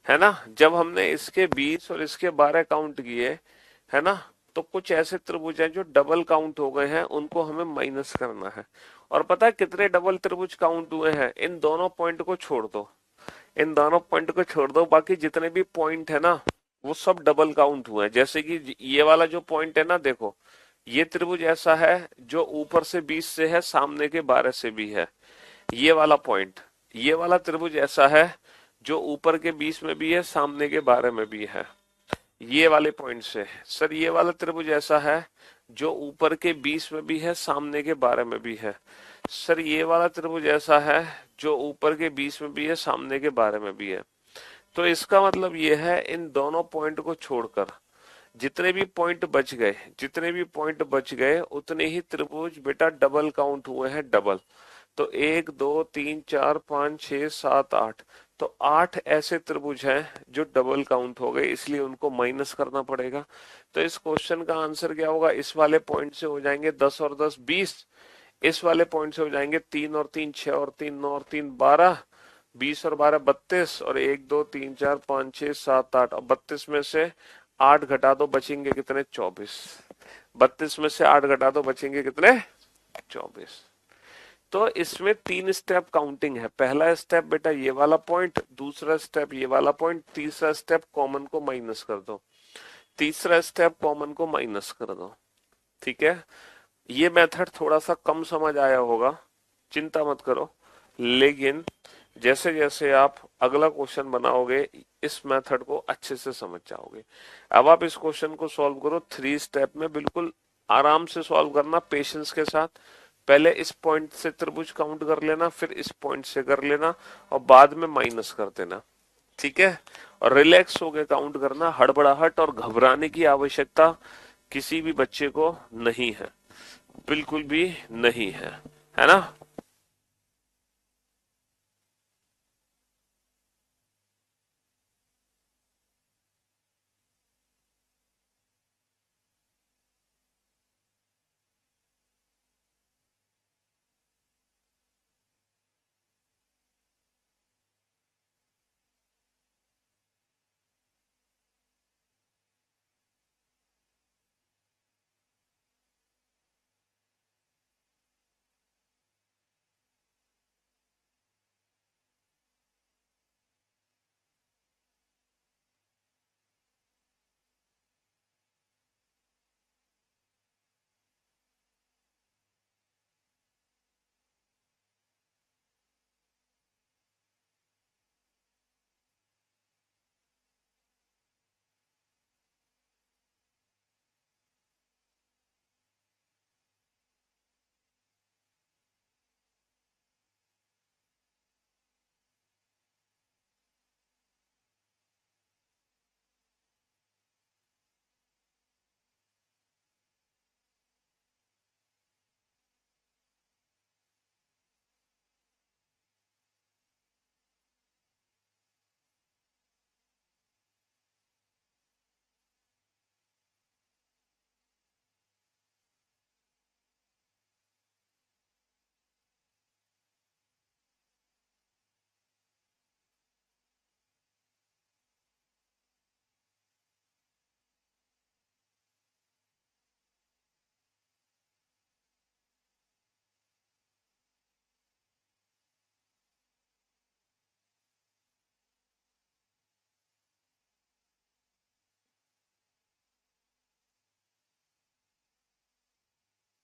है ना। जब हमने इसके 20 और इसके 12 काउंट किए, है ना, तो कुछ ऐसे त्रिभुज हैं जो डबल काउंट हो गए हैं, उनको हमें माइनस करना है। और पता है कितने डबल त्रिभुज काउंट हुए हैं, इन दोनों पॉइंट को छोड़ दो, इन दोनों पॉइंट को छोड़ दो, बाकी जितने भी पॉइंट है ना वो सब डबल काउंट हुए हैं। जैसे कि ये वाला जो पॉइंट है ना, देखो ये त्रिभुज ऐसा है जो ऊपर से 20 से है, सामने के 12 से भी है। ये वाला पॉइंट, ये वाला त्रिभुज ऐसा है जो ऊपर के 20 में भी है, सामने के 12 में भी है। ये वाले पॉइंट से सर ये वाला त्रिभुज ऐसा है जो ऊपर के 20 में भी है, सामने के 12 में भी है। सर ये वाला त्रिभुज ऐसा है जो ऊपर के 20 में भी है, सामने के 12 में भी है। तो इसका मतलब ये है इन दोनों पॉइंट को छोड़कर जितने भी पॉइंट बच गए, जितने भी पॉइंट बच गए उतने ही त्रिभुज बेटा डबल काउंट हुए हैं, डबल। तो 1 2 3 4 5 6 7 8, तो 8 ऐसे त्रिभुज हैं जो डबल काउंट हो गए, इसलिए उनको माइनस करना पड़ेगा। तो इस क्वेश्चन का आंसर क्या होगा, इस वाले पॉइंट से हो जाएंगे 10 और 10 20, इस वाले पॉइंट से हो जाएंगे 3 और 3 6 और 3 9 और 3 12, 20 और 12 32, और 1 2 3 4 5 6 7 8, और 32 में से 8 घटा दो बचेंगे कितने, 24। 32 में से 8 घटा दो बचेंगे कितने, 24। तो इसमें 3 स्टेप काउंटिंग है। पहला स्टेप बेटा ये वाला पॉइंट, दूसरा स्टेप ये वाला पॉइंट, तीसरा स्टेप कॉमन को माइनस कर दो, तीसरा स्टेप कॉमन को माइनस कर दो। ठीक है, ये मेथड थोड़ा सा कम समझ आया होगा, चिंता मत करो, लेकिन जैसे जैसे आप अगला क्वेश्चन बनाओगे इस मेथड को अच्छे से समझ जाओगे। अब आप इस क्वेश्चन को सॉल्व करो 3 स्टेप में, बिल्कुल आराम से सॉल्व करना, पेशेंस के साथ। पहले इस पॉइंट से त्रिभुज काउंट कर लेना, फिर इस पॉइंट से कर लेना, और बाद में माइनस कर देना। ठीक है, और रिलैक्स होकर काउंट करना, हड़बड़ाहट और घबराने की आवश्यकता किसी भी बच्चे को नहीं है, बिल्कुल भी नहीं है ना।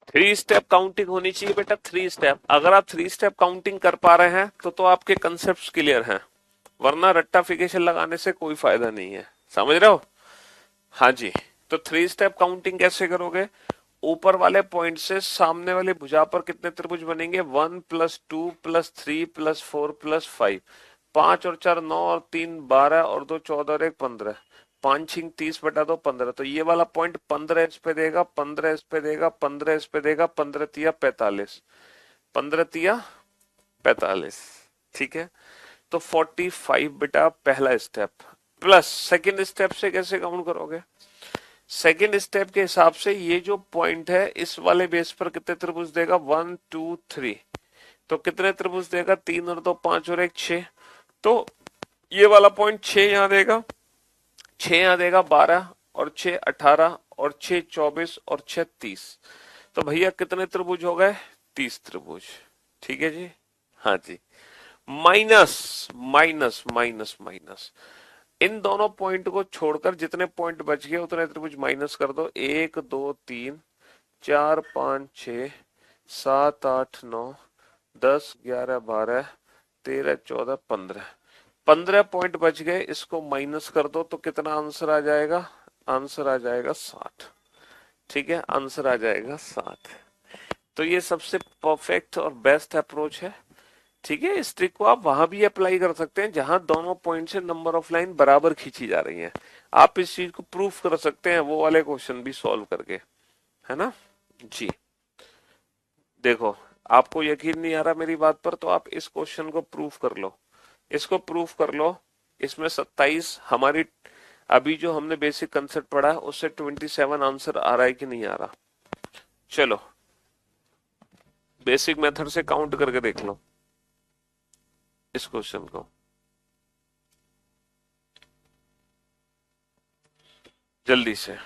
3 स्टेप काउंटिंग होनी चाहिए बेटा, 3 स्टेप। अगर आप 3 स्टेप काउंटिंग कर पा रहे हैं तो आपके कंसेप्ट क्लियर हैं, वरना रट्टाफिकेशन लगाने से कोई फायदा नहीं है, समझ रहे हो। हाँ जी, तो 3 स्टेप काउंटिंग कैसे करोगे, ऊपर वाले पॉइंट से सामने वाले भुजा पर कितने त्रिभुज बनेंगे, 1 + 2 + 3 + 4 + 5, 5 और 4 9 और 3 12 और 2 14 और 1 15, 5 × 3 = 30 बटा 2 15। तो ये वाला पॉइंट 15 इस पे देगा, 15 इस पे देगा, 15 इस पे देगा, 15 × 3 = 45, 15 × 3 = 45। ठीक है, तो 45 बेटा पहला स्टेप। प्लस सेकंड स्टेप से कैसे काउंट करोगे, सेकंड स्टेप के हिसाब से ये जो पॉइंट है इस वाले बेस पर कितने त्रिभुज देगा, 1 2 3, तो कितने त्रिभुज देगा, 3 और 2 5 और 1 6, तो ये वाला पॉइंट 6 यहां देगा, 6 यहां देगा, 12 और 6 18 और 6 24 और 6 30, तो भैया कितने त्रिभुज हो गए, 30 त्रिभुज। ठीक है जी, हाँ जी। माइनस माइनस माइनस माइनस, इन दोनों पॉइंट को छोड़कर जितने पॉइंट बच गए उतने त्रिभुज माइनस कर दो, 1 2 3 4 5 6 7 8 9 10 11 12 13 14 15 15 पॉइंट बच गए। इसको माइनस कर दो तो कितना आंसर आ जाएगा? आंसर आ जाएगा 60। ठीक है, आंसर आ जाएगा 60। तो ये सबसे परफेक्ट और बेस्ट अप्रोच है। ठीक है, इस ट्रिक को आप वहां भी अप्लाई कर सकते हैं जहां दोनों पॉइंट से नंबर ऑफ लाइन बराबर खींची जा रही हैं। आप इस चीज को प्रूफ कर सकते हैं वो वाले क्वेश्चन भी सॉल्व करके, है ना जी। देखो, आपको यकीन नहीं आ रहा मेरी बात पर, तो आप इस क्वेश्चन को प्रूफ कर लो। इसको प्रूफ कर लो। इसमें 27 हमारी अभी जो हमने बेसिक कंसेप्ट पढ़ा है उससे 27 आंसर आ रहा है कि नहीं आ रहा? चलो बेसिक मेथड से काउंट करके देख लो इस क्वेश्चन को जल्दी से।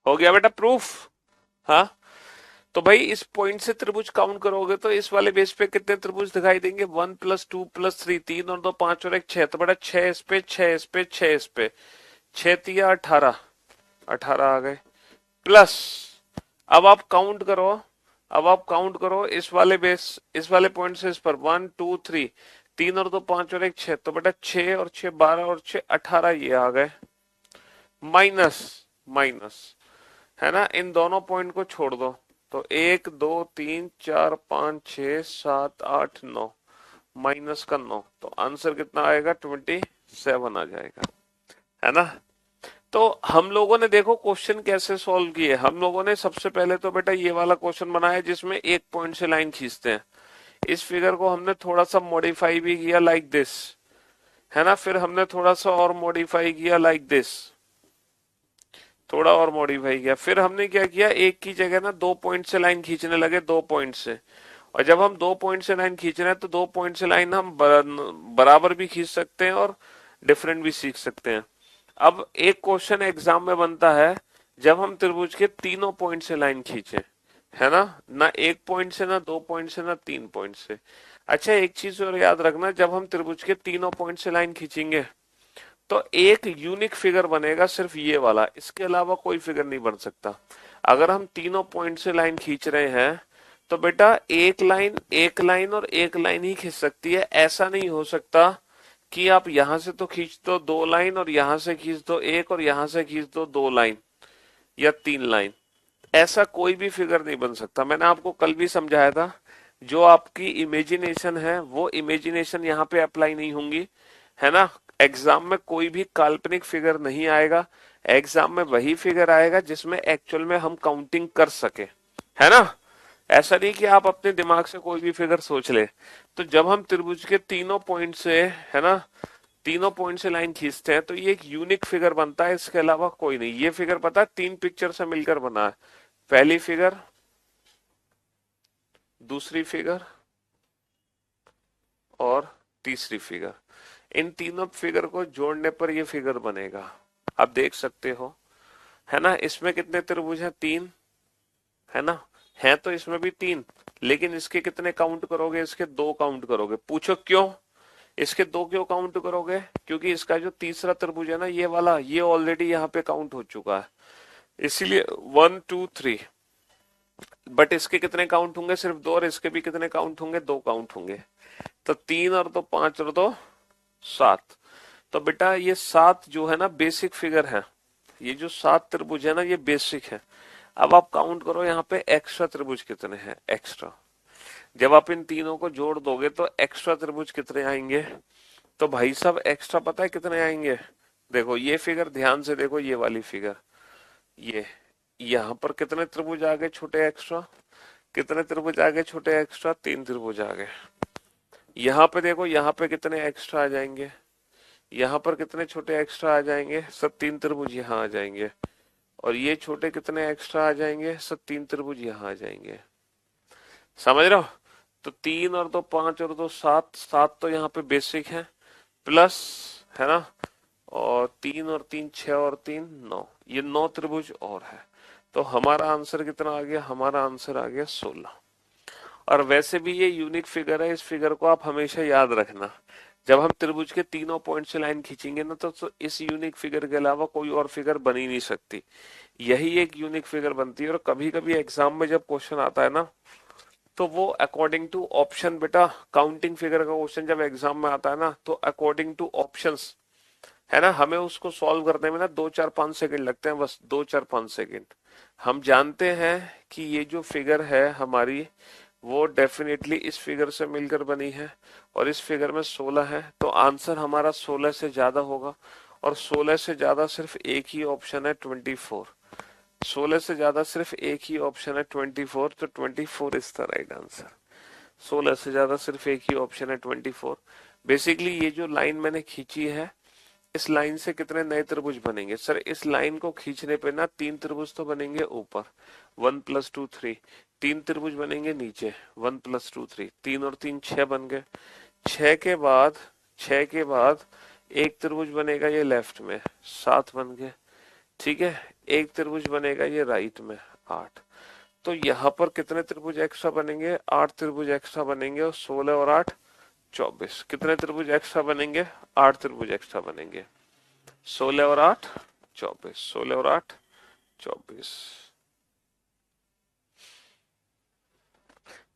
हो गया बेटा प्रूफ। हाँ, तो भाई इस पॉइंट से त्रिभुज काउंट करोगे तो इस वाले बेस पे कितने त्रिभुज दिखाई देंगे, 1+2+3, 3 और 2 5 और 1 6, तो बेटा 6 इस पे, 6 इस पे, 6 इस पे, 6×3 = 18, 18 आ गए। प्लस अब आप काउंट करो, अब आप काउंट करो इस वाले बेस, इस वाले पॉइंट से इस पर 1 2 3, 3 और 2 5 और 1 6, तो बेटा 6 और 6 12 और 6 18 ये आ गए। माइनस, माइनस, है ना, इन दोनों पॉइंट को छोड़ दो, तो 1 2 3 4 5 6 7 8 9, -9, तो आंसर कितना आएगा, 27 आ जाएगा, है ना। तो हम लोगों ने देखो क्वेश्चन कैसे सॉल्व किए, हम लोगों ने सबसे पहले तो बेटा ये वाला क्वेश्चन बनाया जिसमें एक पॉइंट से लाइन खींचते हैं। इस फिगर को हमने थोड़ा सा मॉडिफाई भी किया लाइक दिस, है ना, फिर हमने थोड़ा सा और मॉडिफाई किया लाइक दिस, थोड़ा और मॉडिफाई किया, फिर हमने क्या किया, एक की जगह ना 2 पॉइंट से लाइन खींचने लगे, 2 पॉइंट से। और जब हम 2 पॉइंट से लाइन खींच रहे हैं तो 2 पॉइंट से लाइन हम बराबर भी खींच सकते हैं और डिफरेंट भी सीख सकते हैं। अब एक क्वेश्चन एग्जाम में बनता है जब हम त्रिभुज के तीनों पॉइंट से लाइन खींचे, है ना, ना 1 पॉइंट से, ना 2 पॉइंट से, ना 3 पॉइंट से। अच्छा एक चीज और याद रखना, जब हम त्रिभुज के तीनों पॉइंट से लाइन खींचेंगे तो एक यूनिक फिगर बनेगा, सिर्फ ये वाला, इसके अलावा कोई फिगर नहीं बन सकता। अगर हम तीनों पॉइंट से लाइन खींच रहे हैं तो बेटा एक लाइन, एक लाइन और एक लाइन ही खींच सकती है, ऐसा नहीं हो सकता कि आप यहां से तो खींच दो 2 लाइन और यहां से खींच दो एक और यहां से खींच दो 2 लाइन या 3 लाइन, ऐसा कोई भी फिगर नहीं बन सकता। मैंने आपको कल भी समझाया था, जो आपकी इमेजिनेशन है वो इमेजिनेशन यहाँ पे अप्लाई नहीं होंगी, है ना। एग्जाम में कोई भी काल्पनिक फिगर नहीं आएगा, एग्जाम में वही फिगर आएगा जिसमें एक्चुअल में हम काउंटिंग कर सके, है ना। ऐसा नहीं कि आप अपने दिमाग से कोई भी फिगर सोच ले। तो जब हम त्रिभुज के तीनों पॉइंट से, है ना, तीनों पॉइंट से लाइन खींचते हैं तो ये एक यूनिक फिगर बनता है, इसके अलावा कोई नहीं। ये फिगर पता है 3 पिक्चर से मिलकर बना है, पहली फिगर, दूसरी फिगर और तीसरी फिगर। इन तीनों फिगर को जोड़ने पर ये फिगर बनेगा, आप देख सकते हो, है ना। इसमें कितने त्रिभुज हैं, 3, है ना, है तो इसमें भी 3, लेकिन इसके कितने काउंट करोगे, इसके 2 काउंट करोगे। पूछो क्यों, इसके 2 क्यों काउंट करोगे, क्योंकि इसका जो तीसरा त्रिभुज है ना ये वाला, ये ऑलरेडी यहाँ पे काउंट हो चुका है, इसीलिए 1 2 3। बट इसके कितने काउंट होंगे, सिर्फ 2, और इसके भी कितने काउंट होंगे, 2 काउंट होंगे। तो 3 और 2 5 और 2 7। तो बेटा ये 7 जो है ना बेसिक फिगर है, ये जो 7 त्रिभुज है ना ये बेसिक है। अब आप काउंट करो यहाँ पे एक्स्ट्रा त्रिभुज कितने हैं, एक्स्ट्रा। जब आप इन तीनों को जोड़ दोगे तो एक्स्ट्रा त्रिभुज कितने आएंगे, तो भाई साहब एक्स्ट्रा पता है कितने आएंगे। देखो ये फिगर ध्यान से देखो, ये वाली फिगर, ये यहाँ पर कितने त्रिभुज आ गए छोटे एक्स्ट्रा, कितने त्रिभुज आ गए छोटे एक्स्ट्रा, 3 त्रिभुज आ गए। यहाँ पे देखो, यहाँ पे कितने एक्स्ट्रा आ जाएंगे, यहाँ पर कितने छोटे एक्स्ट्रा आ जाएंगे, सब 3 त्रिभुज यहाँ आ जाएंगे। और ये छोटे कितने एक्स्ट्रा आ जाएंगे, सब 3 त्रिभुज यहाँ आ जाएंगे। समझ रहे हो। तो 3 और 2 5 और 2 7, 7 तो यहाँ पे बेसिक है, प्लस, है ना, और 3 और 3 6 और 3 9, ये 9 त्रिभुज और है। तो हमारा आंसर कितना आ गया, हमारा आंसर आ गया 16। और वैसे भी ये यूनिक फिगर है, इस फिगर को आप हमेशा याद रखना। जब हम त्रिभुज के तीनों पॉइंट से लाइन खींचेंगे ना तो इस यूनिक फिगर के अलावा कोई और फिगर बन ही नहीं सकती, यही एक यूनिक फिगर बनती है। और कभी कभी एग्जाम में जब क्वेश्चन आता है ना तो वो अकॉर्डिंग टू ऑप्शन, बेटा काउंटिंग फिगर का क्वेश्चन जब एग्जाम में आता है ना तो अकॉर्डिंग टू ऑप्शंस, है ना, हमें उसको सॉल्व करने में ना 2 4 5 सेकंड लगते हैं, बस 2 4 5 सेकंड। हम जानते हैं कि ये जो फिगर है हमारी वो डेफिनेटली इस फिगर से मिलकर बनी है, और इस फिगर में 16 है, तो आंसर हमारा 16 से ज्यादा होगा। और 16 से ज्यादा सिर्फ एक ही ऑप्शन है, 24। 16 से ज्यादा सिर्फ एक ही ऑप्शन है, 24, तो 24 इज द राइट आंसर। 16 से ज्यादा सिर्फ एक ही ऑप्शन है, 24। बेसिकली ये जो लाइन मैंने खींची है, इस लाइन से कितने नए त्रिभुज बनेंगे, सर इस लाइन को खींचने पे ना 3 त्रिभुज तो बनेंगे ऊपर, 1 + 2 3, 3 त्रिभुज बनेंगे नीचे, 1 + 2 3, 3 और 3 6 बन गए। 6 के बाद एक त्रिभुज बनेगा ये लेफ्ट में, 7 बन गए। ठीक है, एक त्रिभुज बनेगा ये राइट में 8। तो यहाँ पर कितने त्रिभुज एक्स्ट्रा बनेंगे? 8 त्रिभुज एक्स्ट्रा बनेंगे, और 16 और 8 24। कितने त्रिभुज एक्स्ट्रा बनेंगे? 8 त्रिभुज एक्स्ट्रा बनेंगे। 16 और 8 24, 16 और 8 24।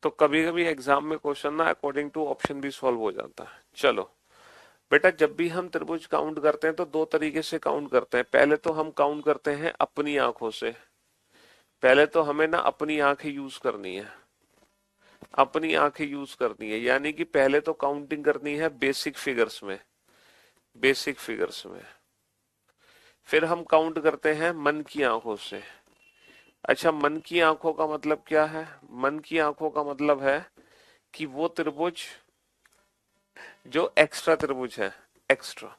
तो कभी कभी एग्जाम में क्वेश्चन ना अकॉर्डिंग टू ऑप्शन भी सॉल्व हो जाता है। चलो बेटा, जब भी हम त्रिभुज काउंट करते हैं तो दो तरीके से काउंट करते हैं। पहले तो हम काउंट करते हैं अपनी आंखों से। पहले तो हमें ना अपनी आंखें यूज करनी है, अपनी आंखें यूज करनी है, यानी कि पहले तो काउंटिंग करनी है बेसिक फिगर्स में, बेसिक फिगर्स में। फिर हम काउंट करते हैं मन की आंखों से। अच्छा, मन की आंखों का मतलब क्या है? मन की आंखों का मतलब है कि वो त्रिभुज जो एक्स्ट्रा त्रिभुज है, एक्स्ट्रा,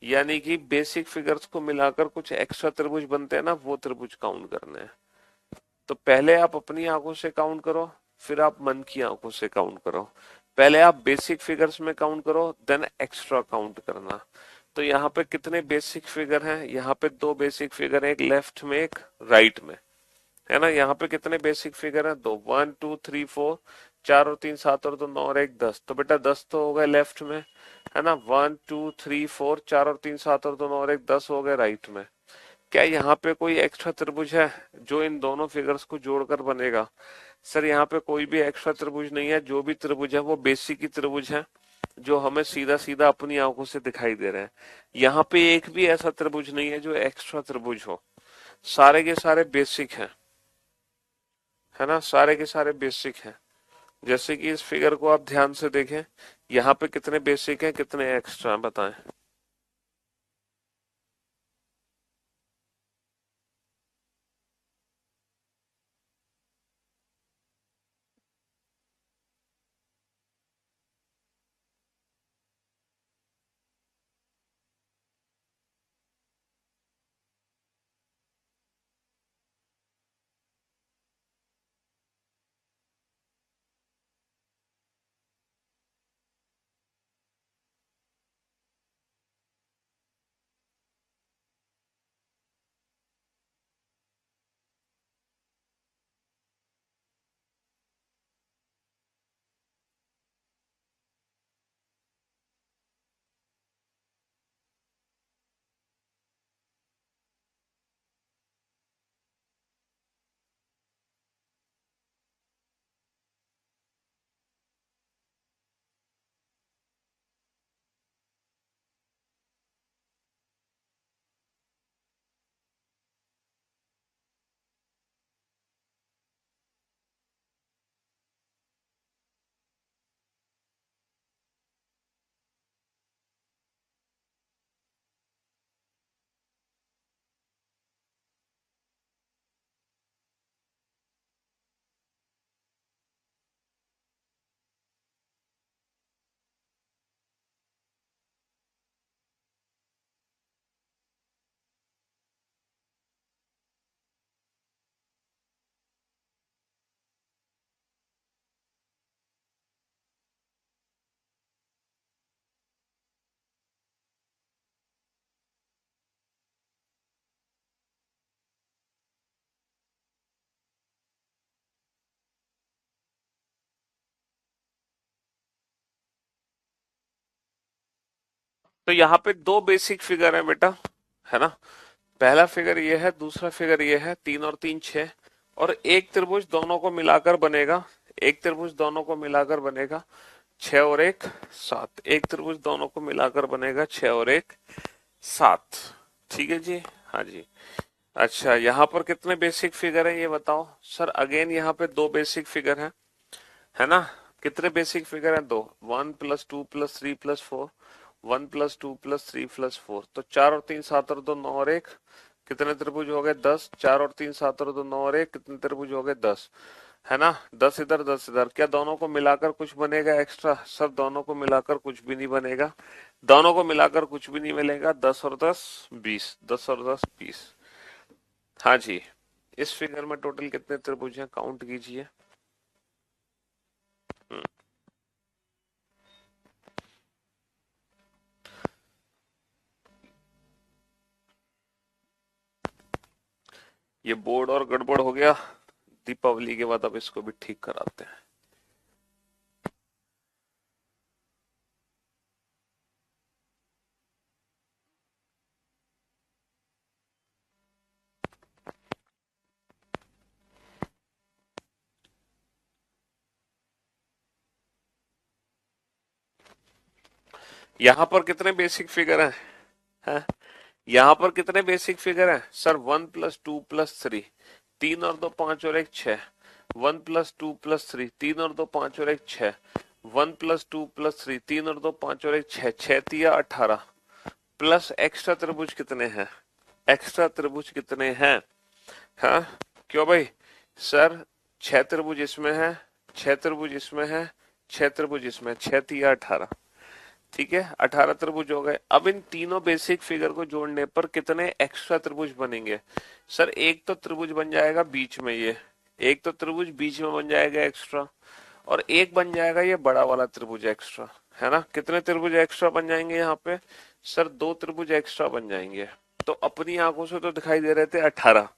यानी कि बेसिक फिगर्स को मिलाकर कुछ एक्स्ट्रा त्रिभुज बनते हैं ना, वो त्रिभुज काउंट करने हैं। तो पहले आप अपनी आंखों से काउंट करो, फिर आप मन की आंखों से काउंट करो। पहले आप बेसिक फिगर्स में काउंट करो, देन एक्स्ट्रा काउंट करना। तो यहाँ पे कितने बेसिक फिगर हैं? यहाँ पे दो बेसिक फिगर है, एक लेफ्ट में एक राइट में, है ना। यहाँ पे कितने बेसिक फिगर हैं? दो। 1 2 3 4, 4 और 3 7 और 2 9 और 1 10। तो बेटा 10 तो हो गए लेफ्ट में, है ना। 1 2 3 4, 4 और 3 7 और 2 9 और 1 10 हो गए राइट में। क्या यहाँ पे कोई एक्स्ट्रा त्रिभुज है जो इन दोनों फिगर्स को जोड़कर बनेगा? सर यहाँ पे कोई भी एक्स्ट्रा त्रिभुज नहीं है। जो भी त्रिभुज है वो बेसिक ही त्रिभुज है, जो हमें सीधा सीधा अपनी आंखों से दिखाई दे रहे हैं। यहाँ पे एक भी ऐसा त्रिभुज नहीं है जो एक्स्ट्रा त्रिभुज हो, सारे के सारे बेसिक हैं, है ना, सारे के सारे बेसिक हैं। जैसे कि इस फिगर को आप ध्यान से देखें, यहाँ पे कितने बेसिक हैं, कितने एक्स्ट्रा हैं, बताएं। तो यहाँ पे दो बेसिक फिगर है बेटा, है ना। पहला फिगर ये है, दूसरा फिगर ये है। 3 और 3 6, और एक त्रिभुज दोनों को मिलाकर बनेगा, एक त्रिभुज दोनों को मिलाकर बनेगा 6 और 1 7। एक त्रिभुज दोनों को मिलाकर बनेगा 6 और 1 7। ठीक है जी, हाँ जी। अच्छा, यहाँ पर कितने बेसिक फिगर है ये बताओ। सर अगेन यहाँ पे दो बेसिक फिगर है ना। कितने बेसिक फिगर है? दो। 1 plus 2 plus 3 plus 4, 1 plus 2 plus 3 plus 4। तो 4 और 3 7 और 2 9 और 1, कितने त्रिभुज हो गए? 10। 4 और 3 7 और 2 9 और 1, कितने त्रिभुज हो गए? 10, है ना। 10 इधर 10 इधर। क्या दोनों को मिलाकर कुछ बनेगा एक्स्ट्रा? सब दोनों को मिलाकर कुछ भी नहीं बनेगा, दोनों को मिलाकर कुछ भी नहीं मिलेगा। 10 और 10 20, 10 और 10 20। हाँ जी, इस फिगर में टोटल कितने त्रिभुज हैं काउंट कीजिए। हम्म, ये बोर्ड और गड़बड़ हो गया। दीपावली के बाद अब इसको भी ठीक कराते हैं। यहां पर कितने बेसिक फिगर हैं? यहां पर कितने बेसिक फिगर हैं सर? 1+2+3, 3 और 2 5 और 1 6। 1+2+3, 3 और 2 5 और 1 6। 1+2+3, 3 और 2 5 और 1 6, 6×3 = 18। प्लस एक्स्ट्रा त्रिभुज कितने हैं? एक्स्ट्रा त्रिभुज कितने हैं? हाँ, क्यों भाई? सर 6 त्रिभुज इसमें है, 6 त्रिभुज इसमें है, 6 त्रिभुज इसमें, 6×3 = 18। ठीक है, 18 त्रिभुज हो गए। अब इन तीनों बेसिक फिगर को जोड़ने पर कितने एक्स्ट्रा त्रिभुज बनेंगे? सर एक तो त्रिभुज बन जाएगा बीच में, ये एक तो त्रिभुज बीच में बन जाएगा एक्स्ट्रा, और एक बन जाएगा ये बड़ा वाला त्रिभुज एक्स्ट्रा, है ना? कितने त्रिभुज एक्स्ट्रा बन जाएंगे यहाँ पे? सर 2 त्रिभुज एक्स्ट्रा बन जाएंगे। तो अपनी आंखों से तो दिखाई दे रहे थे 18,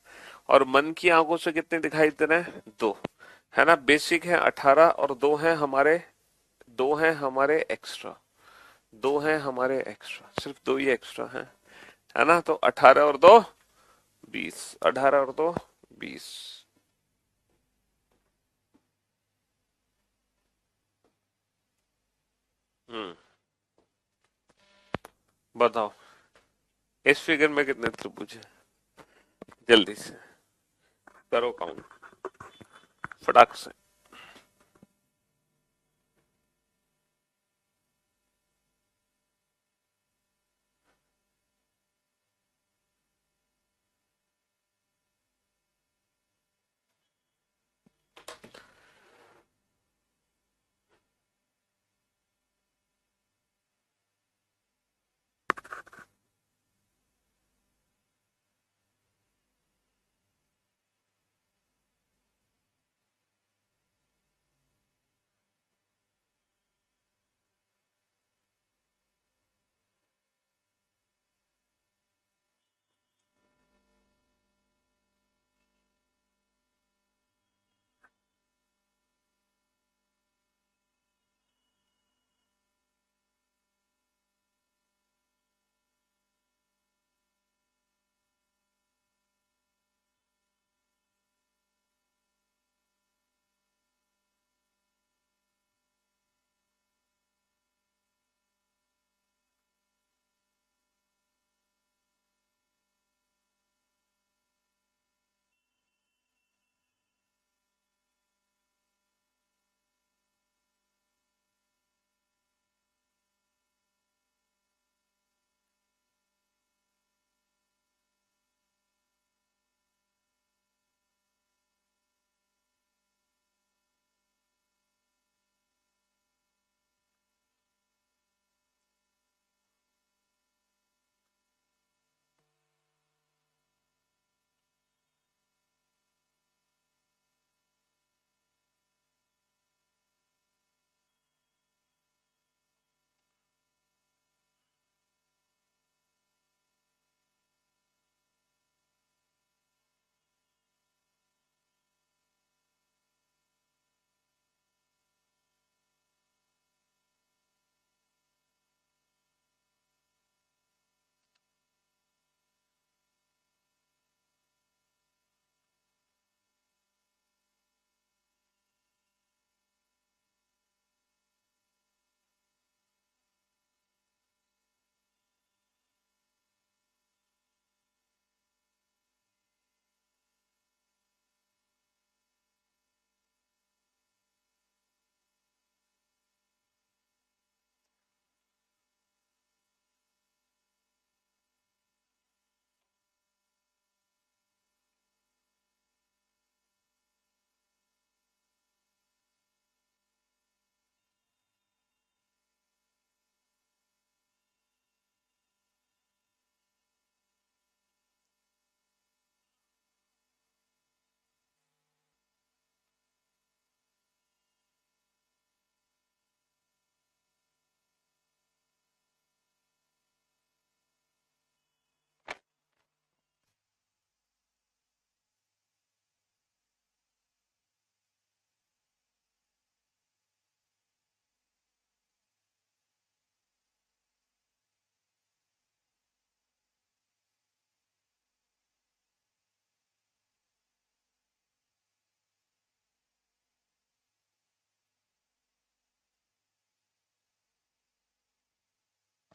और मन की आंखों से कितने दिखाई दे रहे हैं? 2, है ना? बेसिक है 18 और 2 हैं हमारे एक्स्ट्रा। 2 हैं हमारे एक्स्ट्रा, सिर्फ 2 ही एक्स्ट्रा हैं, है ना? तो 18 और 2 20, 18 और 2 20। हम्म, बताओ इस फिगर में कितने त्रिभुज हैं? जल्दी से करो काउंट, फटाक से।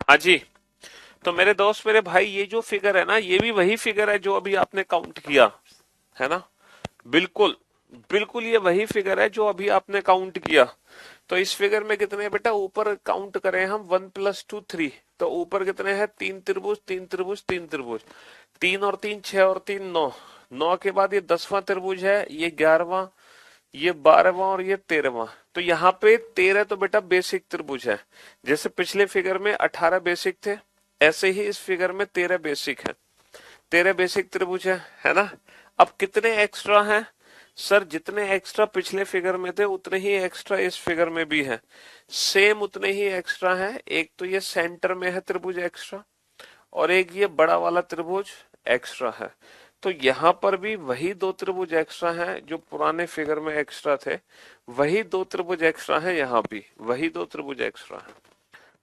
हाँ जी। तो मेरे दोस्त मेरे भाई, ये जो फिगर है ना, ये भी वही फिगर है जो अभी आपने काउंट किया है ना। बिल्कुल, बिल्कुल ये वही फिगर है जो अभी आपने काउंट किया। तो इस फिगर में कितने हैं बेटा, ऊपर काउंट करें हम 1 + 2 3। तो ऊपर कितने हैं, 3 त्रिभुज 3 त्रिभुज 3 त्रिभुज। 3 और 3 6 और 3 9। 9 के बाद ये 10वां त्रिभुज है, ये 11वां, ये 12वां और ये 13वां। तो यहाँ पे 13 तो बेटा बेसिक त्रिभुज है। जैसे पिछले फिगर में 18 बेसिक थे, ऐसे ही इस फिगर में 13 बेसिक है। 13 बेसिक त्रिभुज है ना। अब कितने एक्स्ट्रा हैं? सर जितने एक्स्ट्रा पिछले फिगर में थे उतने ही एक्स्ट्रा इस फिगर में भी है। सेम उतने ही एक्स्ट्रा हैं। एक तो ये सेंटर में है त्रिभुज एक्स्ट्रा, और एक ये बड़ा वाला त्रिभुज एक्स्ट्रा है। तो यहां पर भी वही दो त्रिभुज एक्स्ट्रा हैं जो पुराने फिगर में एक्स्ट्रा थे। वही दो त्रिभुज एक्स्ट्रा हैं, यहाँ भी वही दो त्रिभुज एक्स्ट्रा हैं।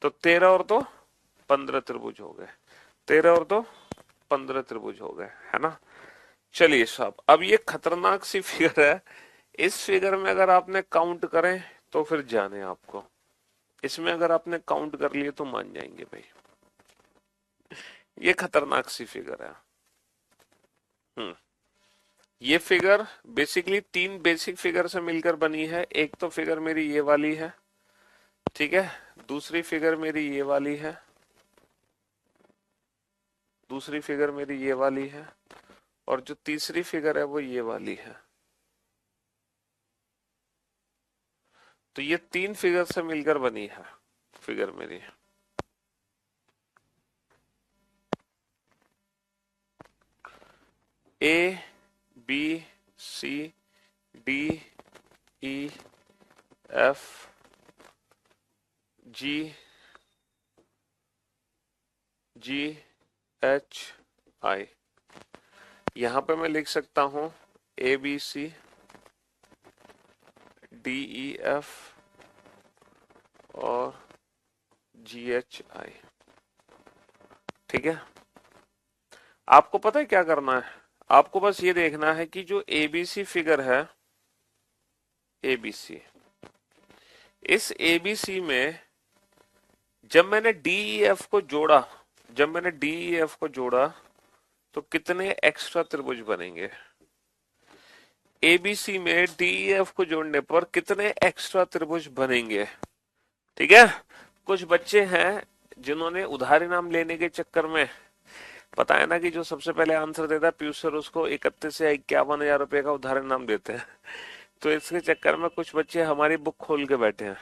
तो 13 और 2 15 त्रिभुज हो गए। 13 और 2 15 त्रिभुज हो गए, है ना। चलिए साहब, अब ये खतरनाक सी फिगर है। इस फिगर में अगर आपने काउंट करें तो फिर जाने आपको। इसमें अगर आपने काउंट कर लिए तो मान जाएंगे भाई। ये खतरनाक सी फिगर है। हम्म। ये फिगर बेसिकली तीन बेसिक फिगर से मिलकर बनी है। एक तो फिगर मेरी ये वाली है, ठीक है। दूसरी फिगर मेरी ये वाली है। दूसरी फिगर मेरी ये वाली है। और जो तीसरी फिगर है वो ये वाली है। तो ये तीन फिगर से मिलकर बनी है फिगर मेरी। A B C D E F G G H I. यहां पे मैं लिख सकता हूं A B C D E F और जी एच आई। ठीक है। आपको पता है क्या करना है? आपको बस ये देखना है कि जो एबीसी फिगर है, एबीसी, इस एबीसी में जब मैंने डीईएफ को जोड़ा, जब मैंने डीईएफ को जोड़ा तो कितने एक्स्ट्रा त्रिभुज बनेंगे? एबीसी में डीईएफ को जोड़ने पर कितने एक्स्ट्रा त्रिभुज बनेंगे? ठीक है। कुछ बच्चे हैं जिन्होंने उधारी नाम लेने के चक्कर में, पता है ना कि जो सबसे पहले आंसर देता है पीयूष सर, उसको 31 से 51 हजार रुपए का उधारी नाम देते हैं। तो इसके चक्कर में कुछ बच्चे हमारी बुक खोल के बैठे हैं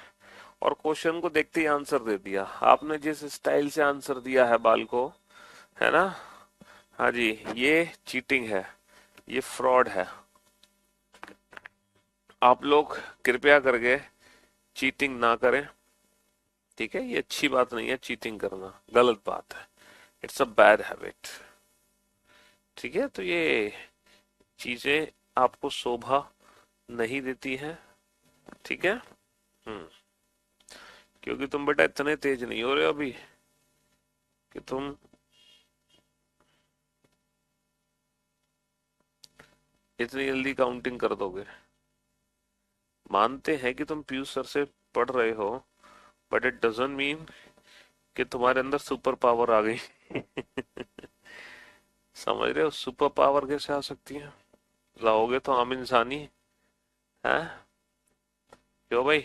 और क्वेश्चन को देखते ही आंसर दे दिया। आपने जिस स्टाइल से आंसर दिया है बाल को, है ना, हाँ जी, ये चीटिंग है, ये फ्रॉड है। आप लोग कृपया करके चीटिंग ना करें, ठीक है। ये अच्छी बात नहीं है, चीटिंग करना गलत बात है। It's a bad habit. ठीक है। तो ये चीजें आपको शोभा नहीं देती हैं, ठीक है। हम्म। क्योंकि तुम बेटा इतने तेज नहीं हो रहे अभी कि तुम इतनी जल्दी काउंटिंग कर दोगे। मानते हैं कि तुम पीयूष सर से पढ़ रहे हो, बट इट डजंट मीन कि तुम्हारे अंदर सुपर पावर आ गई। समझ रहे हो? सुपर पावर कैसे आ सकती है? लाओगे तो आम इंसानी है। क्यों भाई?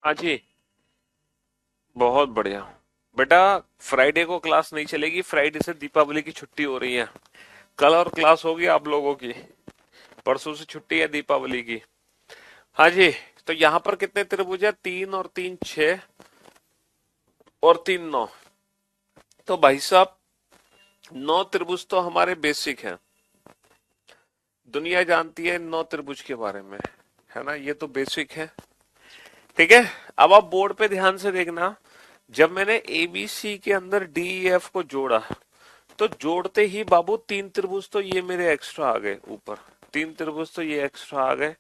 हाँ जी, बहुत बढ़िया। बेटा, फ्राइडे को क्लास नहीं चलेगी, फ्राइडे से दीपावली की छुट्टी हो रही है। कल और क्लास होगी आप लोगों की, परसों से छुट्टी है दीपावली की। हाँ जी। तो यहाँ पर कितने त्रिभुज है? 3 और 3 6 और 3 9। तो भाई साहब, 9 त्रिभुज तो हमारे बेसिक हैं, दुनिया जानती है 9 त्रिभुज के बारे में, है ना? ये तो बेसिक है। ठीक है। अब आप बोर्ड पे ध्यान से देखना, जब मैंने एबीसी के अंदर डी एफ को जोड़ा, तो जोड़ते ही बाबू 3 त्रिभुज तो ये मेरे एक्स्ट्रा आ गए ऊपर। 3 त्रिभुज तो ये एक्स्ट्रा आ गए,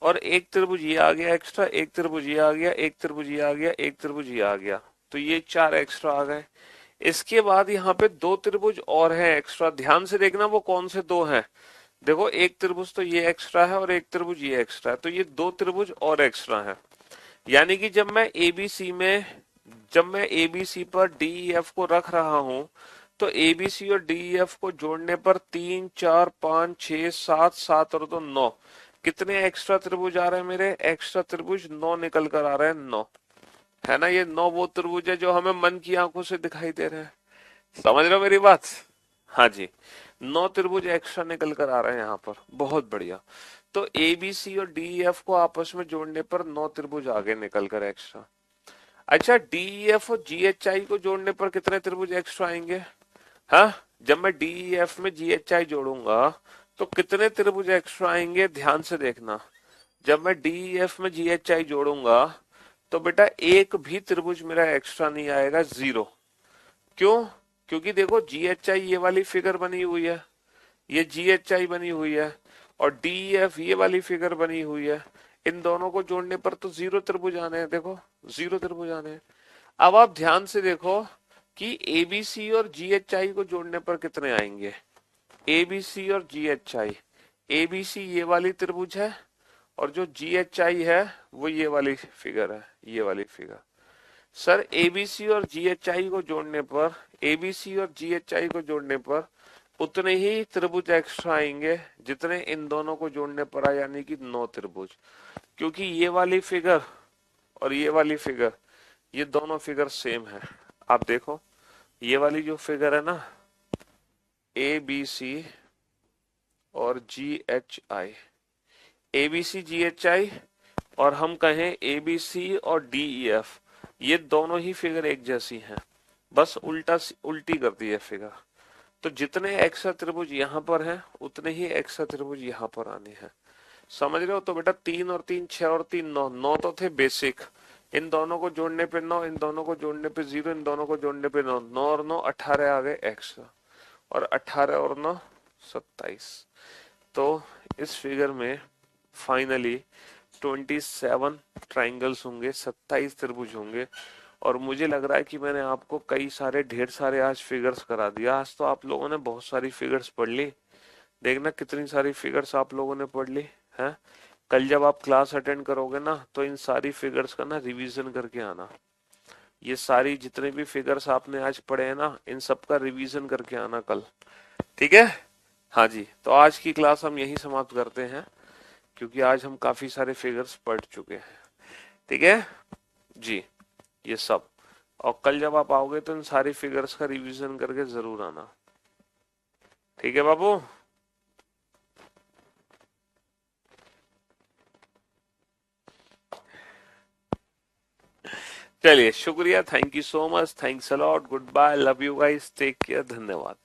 और एक त्रिभुज ये आ गया एक्स्ट्रा, एक त्रिभुज ये आ गया, एक त्रिभुज ये आ गया, एक त्रिभुज ये आ गया। तो ये 4 एक्स्ट्रा आ गए। इसके बाद यहाँ पे 2 त्रिभुज और हैं एक्स्ट्रा, ध्यान से देखना वो कौन से दो हैं। देखो, एक त्रिभुज तो ये एक्स्ट्रा है और एक त्रिभुज ये एक्स्ट्रा है, तो ये 2 त्रिभुज और एक्स्ट्रा है। यानी कि जब मैं एबीसी पर डीईएफ को रख रहा हूं, तो एबीसी और डीईएफ को जोड़ने पर 3 4 5 6 7, 7 और 2 9, कितने एक्स्ट्रा त्रिभुज आ रहे हैं मेरे? एक्स्ट्रा त्रिभुज 9 निकल कर आ रहे हैं, 9। है ना? ये 9 वो त्रिभुज है जो हमें मन की आंखों से दिखाई दे रहे हैं। समझ रहे हो मेरी बात? हाँ जी। 9 त्रिभुज एक्स्ट्रा निकल कर आ रहे हैं यहाँ पर, बहुत बढ़िया। तो ए बी सी और डी एफ को आपस में जोड़ने पर 9 त्रिभुज आगे निकल कर एक्स्ट्रा। अच्छा, डी एफ और जी एच आई को जोड़ने पर कितने त्रिभुज एक्स्ट्रा आएंगे? हाँ, जब मैं डी एफ में जी एच आई जोड़ूंगा तो कितने त्रिभुज एक्स्ट्रा आएंगे? ध्यान से देखना। जब मैं डी एफ में जी एच आई जोड़ूंगा तो बेटा एक भी त्रिभुज मेरा एक्स्ट्रा नहीं आएगा, 0। क्यों? क्योंकि देखो, जी एच आई ये वाली फिगर बनी हुई है, ये जी एच आई बनी हुई है, और डी एफ ये वाली फिगर बनी हुई है। इन दोनों को जोड़ने पर तो 0 त्रिभुज आने हैं, देखो 0 त्रिभुज आने हैं। अब आप ध्यान से देखो कि एबीसी और जी एच आई को जोड़ने पर कितने आएंगे? एबीसी और जी एच आई, एबीसी ये वाली त्रिभुज है, और जो जी एच आई है वो ये वाली फिगर है, ये वाली फिगर। सर, एबीसी और जीएचआई को जोड़ने पर, एबीसी और जीएचआई को जोड़ने पर उतने ही त्रिभुज एक्स्ट्रा आएंगे जितने इन दोनों को जोड़ने पर आए, यानी कि 9 त्रिभुज। क्योंकि ये वाली फिगर और ये वाली फिगर, ये दोनों फिगर सेम है। आप देखो, ये वाली जो फिगर है ना, ए बी सी और G H I, A B C G H I, और हम कहें ए बी सी और डी ई एफ, ये दोनों ही फिगर एक जैसी हैं, बस उल्टी कर दी है फिगर। तो जितने एक्स्ट्रा त्रिभुज यहाँ पर हैं उतने ही एक्स्ट्रा त्रिभुज यहाँ पर आने हैं। समझ रहे हो? तो बेटा 3 और 3 6 और 3 9, 9 तो थे बेसिक, इन दोनों को जोड़ने पे 9, इन दोनों को जोड़ने पे 0, इन दोनों को जोड़ने पे 9, 9 और 9 18 आ गए एक्स्ट्रा, और 18 और 9 27। तो इस फिगर में फाइनली 27 ट्राइंगल्स होंगे, 27 त्रिभुज होंगे। और मुझे लग रहा है कि मैंने आपको कई सारे, ढेर सारे आज फिगर्स करा दिया। आज तो आप लोगों ने बहुत सारी फिगर्स पढ़ ली। देखना कितनी सारी फिगर्स आप लोगों ने पढ़ ली हैं। कल जब आप क्लास अटेंड करोगे ना, तो इन सारी फिगर्स का ना रिवीजन करके आना। ये सारी जितने भी फिगर्स आपने आज पढ़े हैं ना, इन सब का रिवीजन करके आना कल। ठीक है? हाँ जी। तो आज की क्लास हम यही समाप्त करते हैं, क्योंकि आज हम काफी सारे फिगर्स पढ़ चुके हैं। ठीक है जी, ये सब। और कल जब आप आओगे तो इन सारी फिगर्स का रिवीजन करके जरूर आना। ठीक है बाबू? चलिए, शुक्रिया, thank you so much, thanks a lot, good bye, love you guys, take care, धन्यवाद।